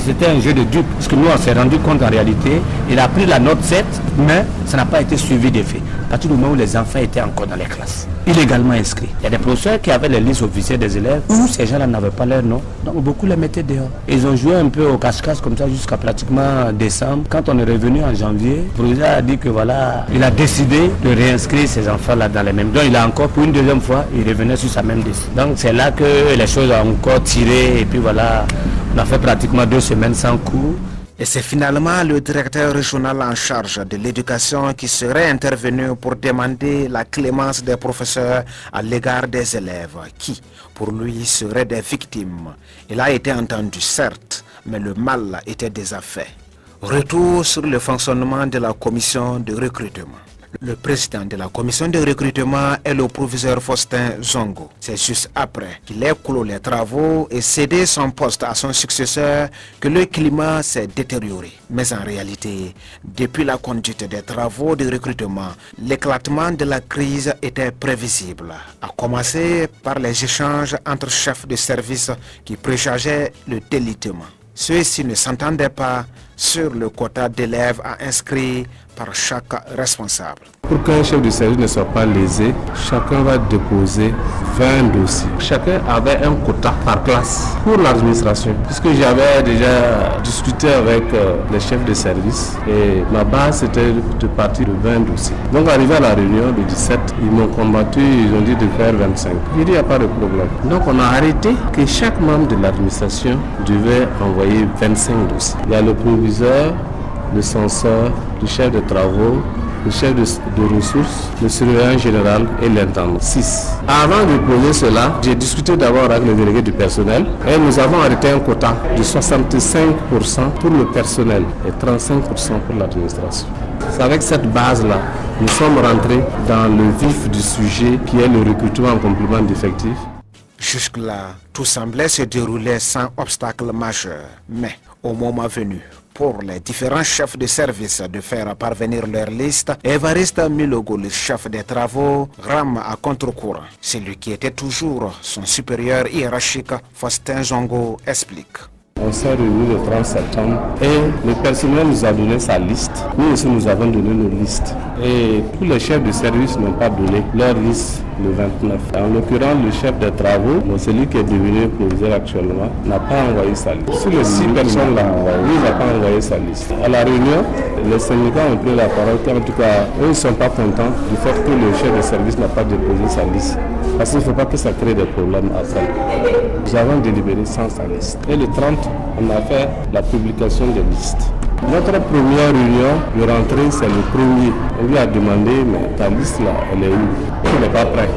c'était un jeu de dupes, parce que nous on s'est rendu compte en réalité, il a pris la note 7, mais ça n'a pas été suivi des faits. À partir du moment où les enfants étaient encore dans les classes, illégalement inscrits. Il y a des professeurs qui avaient les listes officielles des élèves où ces gens-là n'avaient pas leur nom, donc beaucoup les mettaient dehors. Ils ont joué un peu au cache-cache comme ça jusqu'à pratiquement décembre. Quand on est revenu en janvier, le professeur a dit que voilà, il a décidé de réinscrire ces enfants-là dans les mêmes. Donc il a encore, pour une deuxième fois, il revenait sur sa même liste. Donc c'est là que les choses ont encore tiré et puis voilà, on a fait pratiquement 2 semaines sans cours. Et c'est finalement le directeur régional en charge de l'éducation qui serait intervenu pour demander la clémence des professeurs à l'égard des élèves qui, pour lui, seraient des victimes. Il a été entendu, certes, mais le mal était déjà fait. Retour sur le fonctionnement de la commission de recrutement. Le président de la commission de recrutement est le proviseur Faustin Zongo. C'est juste après qu'il ait clos les travaux et cédé son poste à son successeur que le climat s'est détérioré. Mais en réalité, depuis la conduite des travaux de recrutement, l'éclatement de la crise était prévisible, à commencer par les échanges entre chefs de service qui présageaient le délitement. Ceux-ci ne s'entendaient pas sur le quota d'élèves à inscrire par chaque responsable. Pour qu'un chef de service ne soit pas lésé, chacun va déposer 20 dossiers. Chacun avait un quota par classe pour l'administration. Puisque j'avais déjà discuté avec les chefs de service et ma base c'était de partir de 20 dossiers. Donc arrivé à la réunion le 17, ils m'ont combattu, ils ont dit de faire 25. J'ai dit il n'y a pas de problème. Donc on a arrêté que chaque membre de l'administration devait envoyer 25 dossiers. Il y a le proviseur, le censeur, le chef de travaux, le chef de ressources, le surveillant général et l'intendant. 6. Avant de poser cela, j'ai discuté d'abord avec le délégué du personnel et nous avons arrêté un quota de 65% pour le personnel et 35% pour l'administration. C'est avec cette base-là, nous sommes rentrés dans le vif du sujet qui est le recrutement en complément d'effectifs. Jusque-là, tout semblait se dérouler sans obstacle majeur. Mais au moment venu, pour les différents chefs de service de faire parvenir leur liste, Évariste Milogo, le chef des travaux, rame à contre-courant. Celui qui était toujours son supérieur hiérarchique, Faustin Zongo, explique. On s'est réunis le 30 septembre et le personnel nous a donné sa liste. Nous aussi nous avons donné nos listes. Et tous les chefs de service n'ont pas donné leur liste le 29. En l'occurrence, le chef des travaux, celui qui est devenu proviseur actuellement, n'a pas envoyé sa liste. Sur les 6 personnes là, lui n'a pas envoyé sa liste. À la réunion, les syndicats ont pris la parole. En tout cas, eux ne sont pas contents du fait que le chef de service n'a pas déposé sa liste. Parce qu'il ne faut pas que ça crée des problèmes après. Nous avons délibéré sans sa liste. Et le 30, on a fait la publication des listes. Notre première réunion de rentrée, c'est le premier. On lui a demandé, mais ta liste là, elle est où? On n'est pas prêt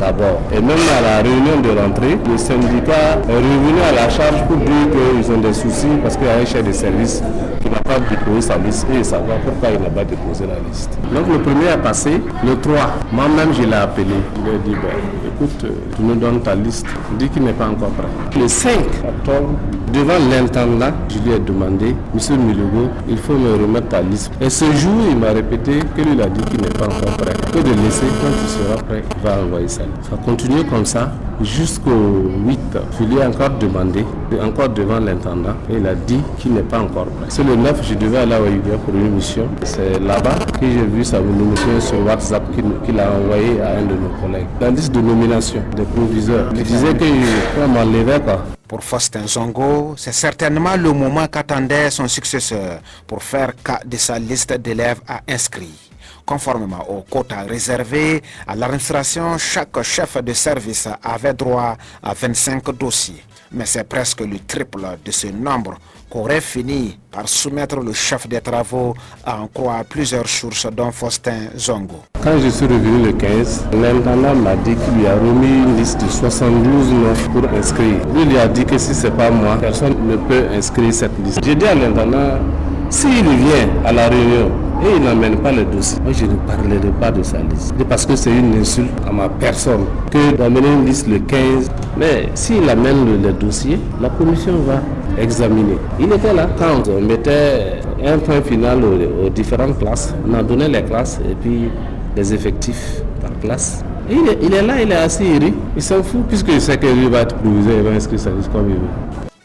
d'abord. Et même à la réunion de rentrée, le syndicat est revenu à la charge pour dire qu'ils ont des soucis parce qu'il y a un chef de service qui n'a pas déposé sa liste et savoir pourquoi il n'a pas déposé la liste. Donc le premier a passé, le 3, moi-même je l'ai appelé. Il a dit, écoute, tu nous donnes ta liste. Il dit qu'il n'est pas encore prêt. Le 5 octobre, devant l'intendant, je lui ai demandé, monsieur Milogo, il faut me remettre ta liste. Et ce jour, il m'a répété qu'il a dit qu'il n'est pas encore prêt. Que de laisser, quand il sera prêt, il va envoyer sa liste. semaine. Ça a continué comme ça jusqu'au 8. Je lui ai encore demandé, encore devant l'intendant, et il a dit qu'il n'est pas encore prêt. C'est le 9, je devais aller à Ouaïbia pour une mission. C'est là-bas que j'ai vu sa nomination sur WhatsApp qu'il a envoyé à un de nos collègues. La liste de nomination des proviseurs. Il disait qu'il m'enlevait quoi. Pour Faustin Zongo, c'est certainement le moment qu'attendait son successeur pour faire cas de sa liste d'élèves à inscrire. Conformément aux quotas réservés à l'administration, chaque chef de service avait droit à 25 dossiers. Mais c'est presque le triple de ce nombre qu'aurait fini par soumettre le chef des travaux à en croire plusieurs sources dont Faustin Zongo. Quand je suis revenu le 15, l'intendant m'a dit qu'il lui a remis une liste de 72 noms pour inscrire. Lui lui a dit que si ce n'est pas moi, personne ne peut inscrire cette liste. J'ai dit à l'intendant, s'il vient à la réunion et il n'amène pas le dossier, moi je ne parlerai pas de sa liste. Parce que c'est une insulte à ma personne que d'amener une liste le 15. Mais s'il amène le dossier, la commission va examiner. Il était là quand on mettait un point final aux différentes classes. On a donné les classes et puis les effectifs par classe. Et il est là, il est assis, il s'en fout puisqu'il sait qu'il va être proviseur, il va inscrire sa liste comme il veut.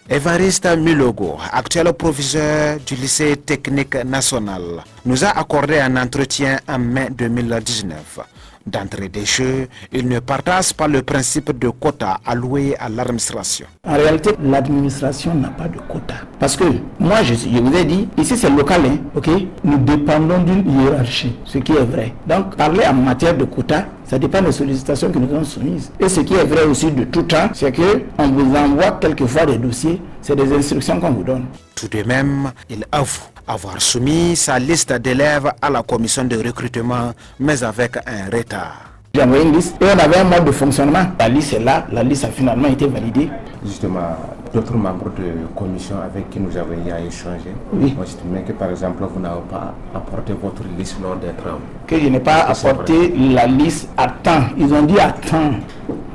Évariste Milogo, actuel proviseur du lycée technique national, nous a accordé un entretien en mai 2019. D'entrée des jeux, il ne partage pas le principe de quota alloué à l'administration. En réalité, l'administration n'a pas de quota. Parce que moi, je vous ai dit, ici c'est local, hein, ok? Nous dépendons d'une hiérarchie, ce qui est vrai. Donc, parler en matière de quota, ça dépend des sollicitations qui nous sont soumises. Et ce qui est vrai aussi de tout temps, c'est qu'on vous envoie quelquefois des dossiers, c'est des instructions qu'on vous donne. Tout de même, il avoue avoir soumis sa liste d'élèves à la commission de recrutement, mais avec un retard. J'ai envoyé une liste et on avait un mode de fonctionnement. La liste est là, la liste a finalement été validée. Justement, d'autres membres de commission avec qui nous avons échangé, oui. Moi j'estimais que par exemple vous n'avez pas apporté votre liste lors des travaux. Que je n'ai pas apporté la liste à temps. Ils ont dit à temps,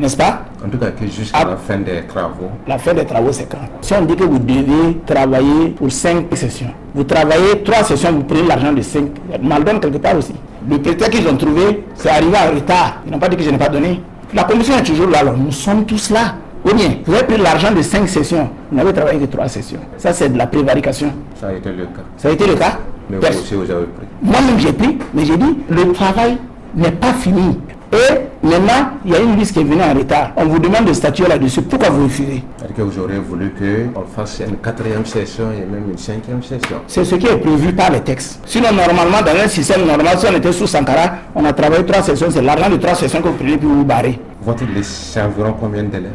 n'est-ce pas? En tout cas que jusqu'à la fin des travaux. La fin des travaux c'est quand? Si on dit que vous devez travailler pour 5 sessions, vous travaillez 3 sessions, vous prenez l'argent de 5, mal donne quelque part aussi. Le prétexte qu'ils ont trouvé, c'est arrivé en retard. Ils n'ont pas dit que je n'ai pas donné. La commission est toujours là, alors nous sommes tous là. Ou bien, vous avez pris l'argent de 5 sessions, vous n'avez travaillé que 3 sessions. Ça, c'est de la prévarication. Ça a été le cas. Ça a été le cas. Mais vous aussi, vous avez pris. Moi-même, j'ai pris, mais j'ai dit, le travail n'est pas fini. Et maintenant, il y a une liste qui est venue en retard. On vous demande de statuer là-dessus. Pourquoi vous refusez? C'est-à-dire que vous auriez voulu qu'on fasse une 4e session et même une 5e session. C'est ce qui est prévu par les textes. Sinon, normalement, dans un système normal, si on était sous Sankara, on a travaillé 3 sessions, c'est l'argent de 3 sessions que vous prenez puis vous barrez. Votre liste, c'est environ combien d'élèves?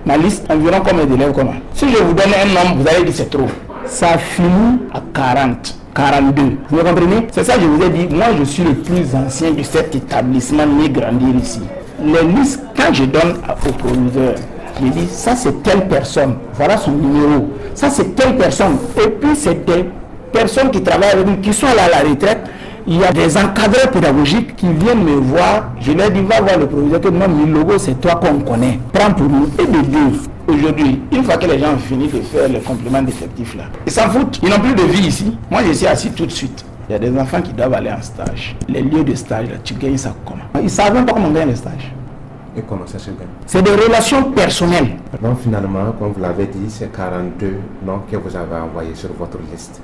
Ma liste, environ combien d'élèves? Comment? Si je vous donne un nombre, vous allez dire c'est trop. Ça finit à 40. 42. Vous me comprenez? C'est ça que je vous ai dit. Moi, je suis le plus ancien de cet établissement né grandir ici. Les listes, quand je donne au proviseur, je dis, ça c'est telle personne. Voilà son numéro. Ça c'est telle personne. Et puis c'est des personnes qui travaillent avec nous, qui sont là à la retraite. Il y a des encadreurs pédagogiques qui viennent me voir. Je leur dis, va voir le proviseur que non, le logo c'est toi qu'on connaît. Prends pour nous. Et de deux. Aujourd'hui, une fois que les gens ont fini de faire les compléments d'effectifs là, ils s'en foutent, ils n'ont plus de vie ici. Moi je suis assis tout de suite. Il y a des enfants qui doivent aller en stage. Les lieux de stage là, tu gagnes ça comment? Ils ne savent même pas comment on gagne le stage. Et comment ça se gagne? C'est des relations personnelles. Donc finalement, comme vous l'avez dit, c'est 42 noms que vous avez envoyés sur votre liste.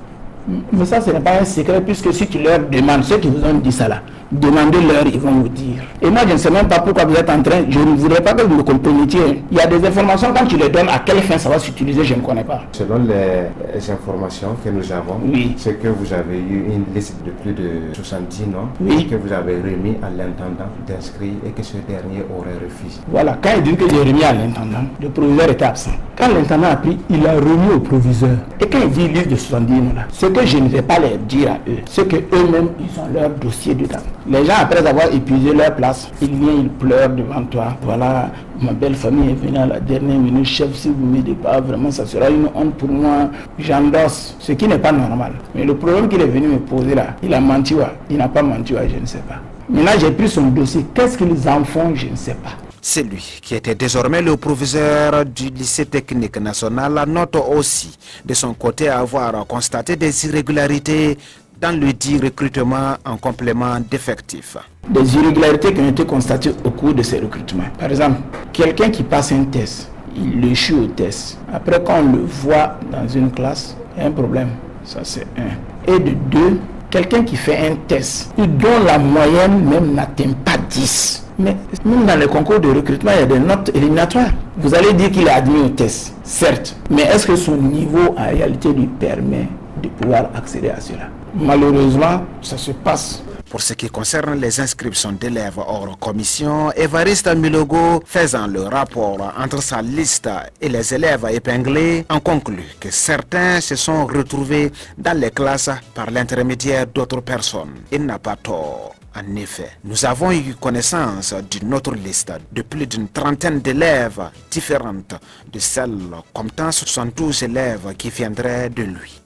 Mais ça, ce n'est pas un secret, puisque si tu leur demandes, ceux qui vous ont dit ça là, demandez-leur, ils vont vous dire. Et moi, je ne sais même pas pourquoi vous êtes en train, je ne voudrais pas que vous me compromettiez. Il y a des informations, quand tu les donnes, à quelle fin ça va s'utiliser, je ne connais pas. Selon les informations que nous avons, oui. C'est que vous avez eu une liste de plus de 70 noms, oui. Que vous avez remis à l'intendant d'inscrire et que ce dernier aurait refusé. Voilà, quand il dit que j'ai remis à l'intendant, le proviseur était absent. Quand l'intendant a pris, il a remis au proviseur. Et quand il dit liste de 70 noms là, ce que je ne vais pas leur dire à eux, c'est qu'eux-mêmes, ils ont leur dossier dedans. Les gens, après avoir épuisé leur place, ils viennent, ils pleurent devant toi. Voilà, ma belle famille est venue à la dernière minute. Chef, si vous ne m'aidez pas, vraiment, ça sera une honte pour moi. J'endosse, ce qui n'est pas normal. Mais le problème qu'il est venu me poser là, il a menti, ouais. Il n'a pas menti, ouais, je ne sais pas. Maintenant, j'ai pris son dossier. Qu'est-ce qu'ils en font, je ne sais pas. C'est lui qui était désormais le proviseur du lycée technique national, note aussi de son côté avoir constaté des irrégularités dans le dit recrutement en complément d'effectifs. Des irrégularités qui ont été constatées au cours de ces recrutements. Par exemple, quelqu'un qui passe un test, il échoue au test. Après, quand on le voit dans une classe, il y a un problème. Ça, c'est un. Et de deux, quelqu'un qui fait un test et dont la moyenne même n'atteint pas 10. Mais même dans les concours de recrutement, il y a des notes éliminatoires. Vous allez dire qu'il est admis au test, certes. Mais est-ce que son niveau, en réalité, lui permet de pouvoir accéder à cela? Malheureusement, ça se passe. Pour ce qui concerne les inscriptions d'élèves hors commission, Évariste Milogo, faisant le rapport entre sa liste et les élèves épinglés, en conclut que certains se sont retrouvés dans les classes par l'intermédiaire d'autres personnes. Il n'a pas tort. En effet, nous avons eu connaissance d'une autre liste de plus d'une trentaine d'élèves différentes de celles comptant 72 élèves qui viendraient de lui.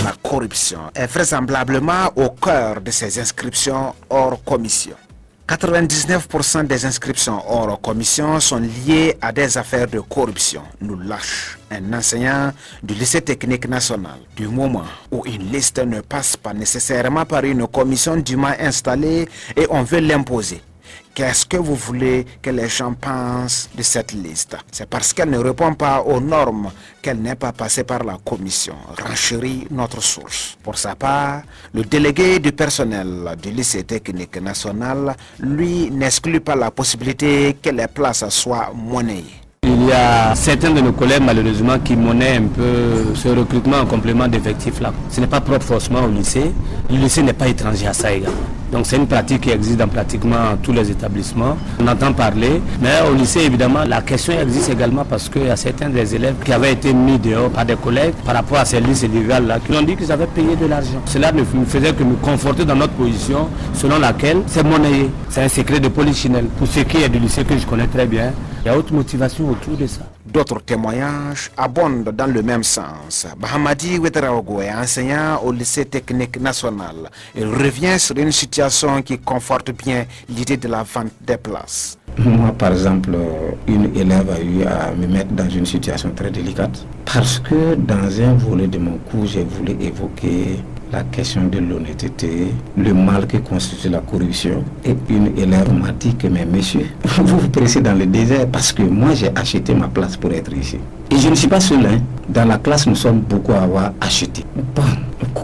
La corruption est vraisemblablement au cœur de ces inscriptions hors commission. 99% des inscriptions hors commission sont liées à des affaires de corruption, nous lâche un enseignant du lycée technique national. Du moment où une liste ne passe pas nécessairement par une commission dûment installée et on veut l'imposer, qu'est-ce que vous voulez que les gens pensent de cette liste? C'est parce qu'elle ne répond pas aux normes qu'elle n'est pas passée par la commission, renchérit notre source. Pour sa part, le délégué du personnel du lycée technique national, lui, n'exclut pas la possibilité que les places soient monnayées. Il y a certains de nos collègues malheureusement qui monnaient un peu ce recrutement en complément d'effectifs là. Ce n'est pas propre forcément au lycée. Le lycée n'est pas étranger à ça également. Donc c'est une pratique qui existe dans pratiquement tous les établissements. On entend parler, mais au lycée évidemment la question existe également parce qu'il y a certains des élèves qui avaient été mis dehors par des collègues par rapport à ces listes individuelles là qui ont dit qu'ils avaient payé de l'argent. Cela ne faisait que nous conforter dans notre position selon laquelle c'est monnayé. C'est un secret de polichinelle. Pour ce qui est du lycée que je connais très bien, il y a autre motivation autour de ça. D'autres témoignages abondent dans le même sens. Bahamadi Ouedraogo est enseignant au lycée technique national. Il revient sur une situation qui conforte bien l'idée de la vente des places. Moi, par exemple, une élève a eu à me mettre dans une situation très délicate parce que dans un volet de mon cours, j'ai voulu évoquer la question de l'honnêteté, le mal que constitue la corruption. Et une élève m'a dit que, mais monsieur, vous vous pressez dans le désert parce que moi j'ai acheté ma place pour être ici. Et je ne suis pas seul, hein. Dans la classe, nous sommes beaucoup à avoir acheté. Bon,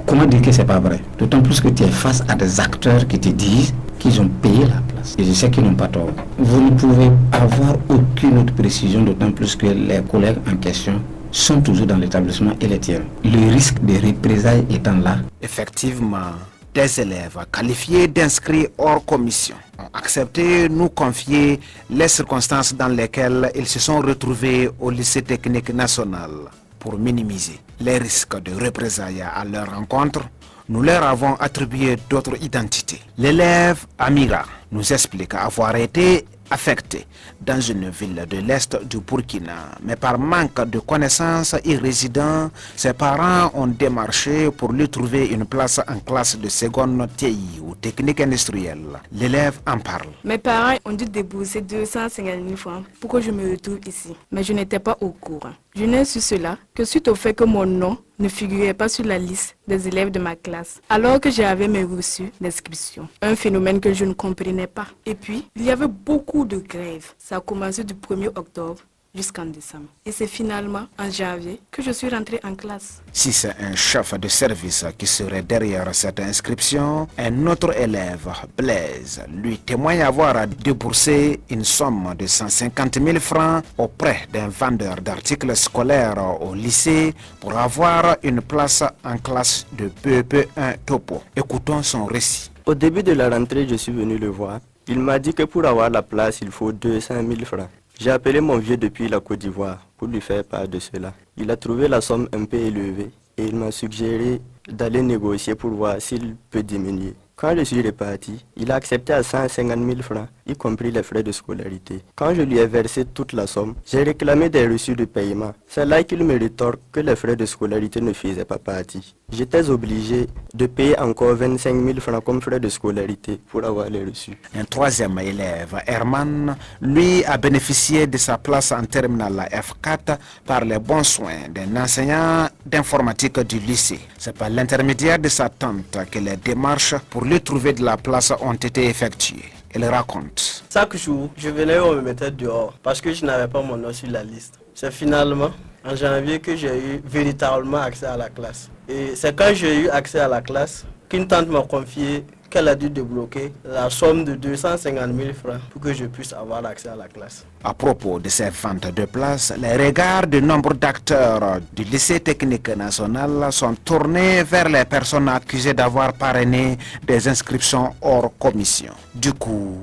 comment dire que c'est pas vrai? D'autant plus que tu es face à des acteurs qui te disent qu'ils ont payé la place. Et je sais qu'ils n'ont pas tort. Vous ne pouvez avoir aucune autre précision, d'autant plus que les collègues en question sont toujours dans l'établissement et les tiennent. Le risque de représailles étant là. Effectivement, des élèves qualifiés d'inscrits hors commission ont accepté de nous confier les circonstances dans lesquelles ils se sont retrouvés au lycée technique national. Pour minimiser les risques de représailles à leur rencontre, nous leur avons attribué d'autres identités. L'élève Amira nous explique avoir été affecté dans une ville de l'Est du Burkina, mais par manque de connaissances y résidant, ses parents ont démarché pour lui trouver une place en classe de seconde TI ou technique industrielle. L'élève en parle. Mes parents ont dû débourser 250 000 francs pour que je me retrouve ici, mais je n'étais pas au courant. Je n'ai su cela que suite au fait que mon nom ne figurait pas sur la liste des élèves de ma classe, alors que j'avais mes reçus d'inscription. Un phénomène que je ne comprenais pas. Et puis, il y avait beaucoup de grèves. Ça a commencé du 1er octobre jusqu'en décembre. Et c'est finalement en janvier que je suis rentrée en classe. Si c'est un chef de service qui serait derrière cette inscription, un autre élève, Blaise, lui témoigne avoir déboursé une somme de 150 000 francs auprès d'un vendeur d'articles scolaires au lycée pour avoir une place en classe de PEP1 Topo. Écoutons son récit. Au début de la rentrée, je suis venu le voir. Il m'a dit que pour avoir la place, il faut 200 000 francs. J'ai appelé mon vieux depuis la Côte d'Ivoire pour lui faire part de cela. Il a trouvé la somme un peu élevée et il m'a suggéré d'aller négocier pour voir s'il peut diminuer. Quand je suis reparti, il a accepté à 150 000 francs, y compris les frais de scolarité. Quand je lui ai versé toute la somme, j'ai réclamé des reçus de paiement. C'est là qu'il me rétorque que les frais de scolarité ne faisaient pas partie. J'étais obligé de payer encore 25 000 francs comme frais de scolarité pour avoir les reçus. Un troisième élève, Herman, lui a bénéficié de sa place en terminale F4 par les bons soins d'un enseignant d'informatique du lycée. C'est par l'intermédiaire de sa tante que les démarches pour lui trouver de la place ont été effectuées. Elle raconte. Chaque jour, je venais, on me mettait dehors parce que je n'avais pas mon nom sur la liste. C'est finalement en janvier que j'ai eu véritablement accès à la classe. Et c'est quand j'ai eu accès à la classe qu'une tante m'a confié qu'elle a dû débloquer la somme de 250 000 francs pour que je puisse avoir accès à la classe. À propos de ces ventes de places, les regards du nombre d'acteurs du lycée technique national sont tournés vers les personnes accusées d'avoir parrainé des inscriptions hors commission. Du coup,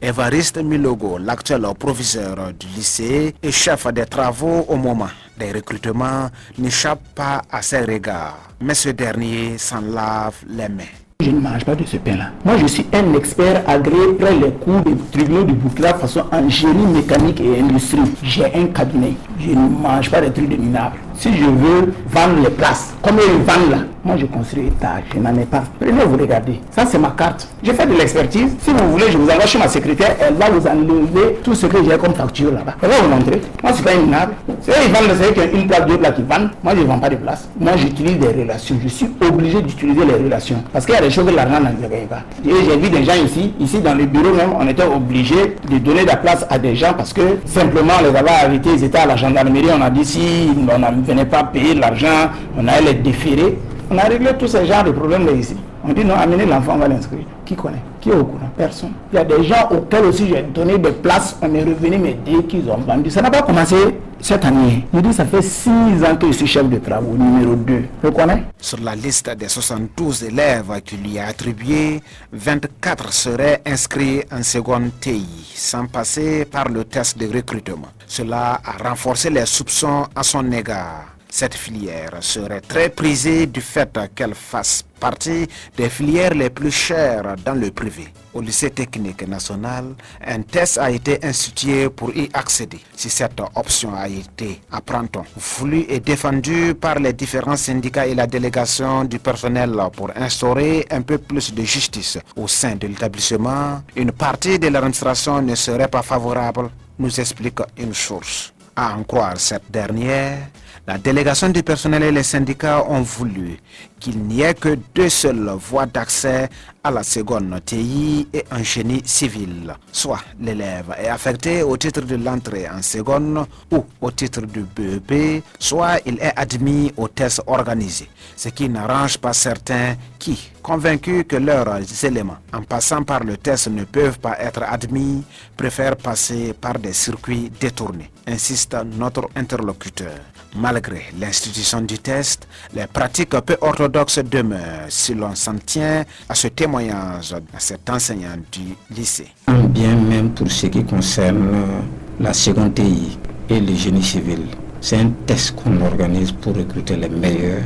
Évariste Milogo, l'actuel proviseur du lycée et chef des travaux au moment des recrutements, n'échappe pas à ces regards. Mais ce dernier s'en lave les mains. Je ne mange pas de ce pain-là. Moi, je suis un expert agréé après les cours des tribunaux du Burkina Faso en génie mécanique et industrie. J'ai un cabinet. Je ne mange pas des trucs de minables. Si je veux vendre les places, comme ils vendent là, moi je construis étage, je n'en ai pas. Prenez, vous regardez. Ça, c'est ma carte. J'ai fait de l'expertise. Si vous voulez, je vous envoie chez ma secrétaire. Elle va vous enlever tout ce que j'ai comme facture là-bas. Elle va vous montrer. Moi, c'est pas un minable. C'est eux, ils vendent, c'est eux qui ont une place d'autres là qui vendent. Moi, je ne vends pas de place. Moi, j'utilise des relations. Je suis obligé d'utiliser les relations. Parce qu'il y a des choses que l'argent n'en gagne pas. Et j'ai vu des gens ici dans le bureau même, on était obligé de donner de la place à des gens parce que simplement, on les avait arrêtés, ils étaient à la gendarmerie. On a dit si on ne venait pas payer l'argent, on allait les déférer. On a réglé tous ces genres de problèmes là ici. On dit non, amenez l'enfant, on va l'inscrire. Qui connaît? Qui est au courant? Personne. Il y a des gens auxquels aussi j'ai donné des places, on est revenu me dire qu'ils ont vendu. Ça n'a pas commencé cette année. Je dis ça fait 6 ans que je suis chef de travaux, numéro 2. Vous connaissez? Sur la liste des 72 élèves qui lui a attribué, 24 seraient inscrits en seconde TI, sans passer par le test de recrutement. Cela a renforcé les soupçons à son égard. Cette filière serait très prisée du fait qu'elle fasse partie des filières les plus chères dans le privé. Au lycée technique national, un test a été institué pour y accéder. Si cette option a été, apprend-on, voulue et défendue par les différents syndicats et la délégation du personnel pour instaurer un peu plus de justice au sein de l'établissement, une partie de l'administration ne serait pas favorable, nous explique une source. À en croire cette dernière, la délégation du personnel et les syndicats ont voulu qu'il n'y ait que 2 seules voies d'accès à la seconde TI et en génie civil. Soit l'élève est affecté au titre de l'entrée en seconde ou au titre du BEP, soit il est admis au test organisé. Ce qui n'arrange pas certains qui, convaincus que leurs éléments, en passant par le test, ne peuvent pas être admis, préfèrent passer par des circuits détournés, insiste notre interlocuteur. Malgré l'institution du test, les pratiques peu orthodoxes demeurent si l'on s'en tient à ce témoignage de cet enseignant du lycée. Bien même pour ce qui concerne la seconde TI et le génie civil, c'est un test qu'on organise pour recruter les meilleurs.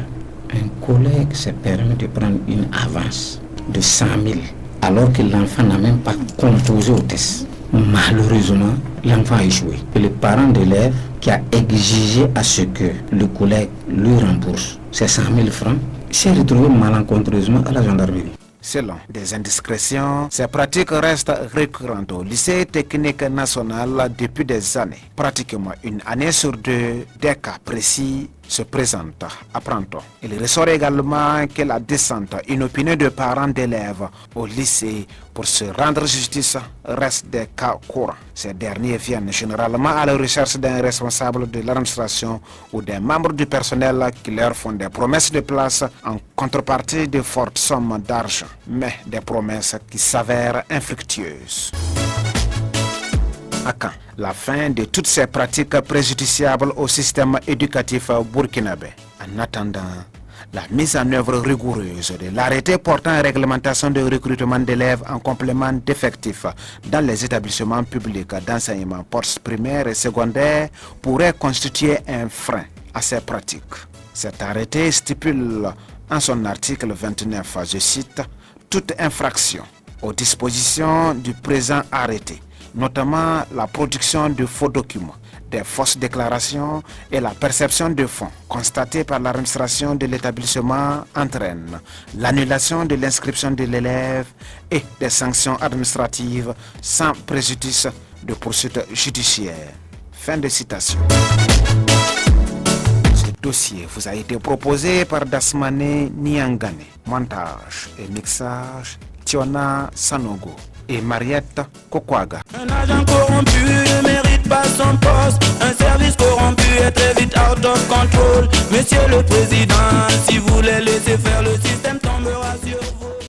Un collègue se permet de prendre une avance de 100 000 alors que l'enfant n'a même pas composé au test. Malheureusement, l'enfant a échoué. Et le parent d'élève qui a exigé à ce que le collègue lui rembourse ces 100 000 francs s'est retrouvé malencontreusement à la gendarmerie. Selon des indiscrétions, ces pratiques restent récurrentes au lycée technique national depuis des années. Pratiquement une année sur 2, des cas précis se présentent, apprend-on. Il ressort également que la descente inopinée de parents d'élèves au lycée pour se rendre justice reste des cas courants. Ces derniers viennent généralement à la recherche d'un responsable de l'administration ou des membres du personnel qui leur font des promesses de place en contrepartie de fortes sommes d'argent, mais des promesses qui s'avèrent infructueuses. À quand la fin de toutes ces pratiques préjudiciables au système éducatif burkinabé? En attendant la mise en œuvre rigoureuse de l'arrêté portant réglementation de recrutement d'élèves en complément d'effectifs dans les établissements publics d'enseignement post-primaire et secondaire pourrait constituer un frein à ces pratiques. Cet arrêté stipule en son article 29, je cite, « Toute infraction aux dispositions du présent arrêté, notamment la production de faux documents, des fausses déclarations et la perception de fonds constatée par l'administration de l'établissement entraîne l'annulation de l'inscription de l'élève et des sanctions administratives sans préjudice de poursuites judiciaires. » Fin de citation. dossier vous a été proposé par Dasmane Niangane. Montage et mixage Tiona Sanogo et Mariette Kokwaga. Un agent corrompu ne mérite pas son poste. Un service corrompu est très vite out of control. Monsieur le Président, si vous voulez laisser faire le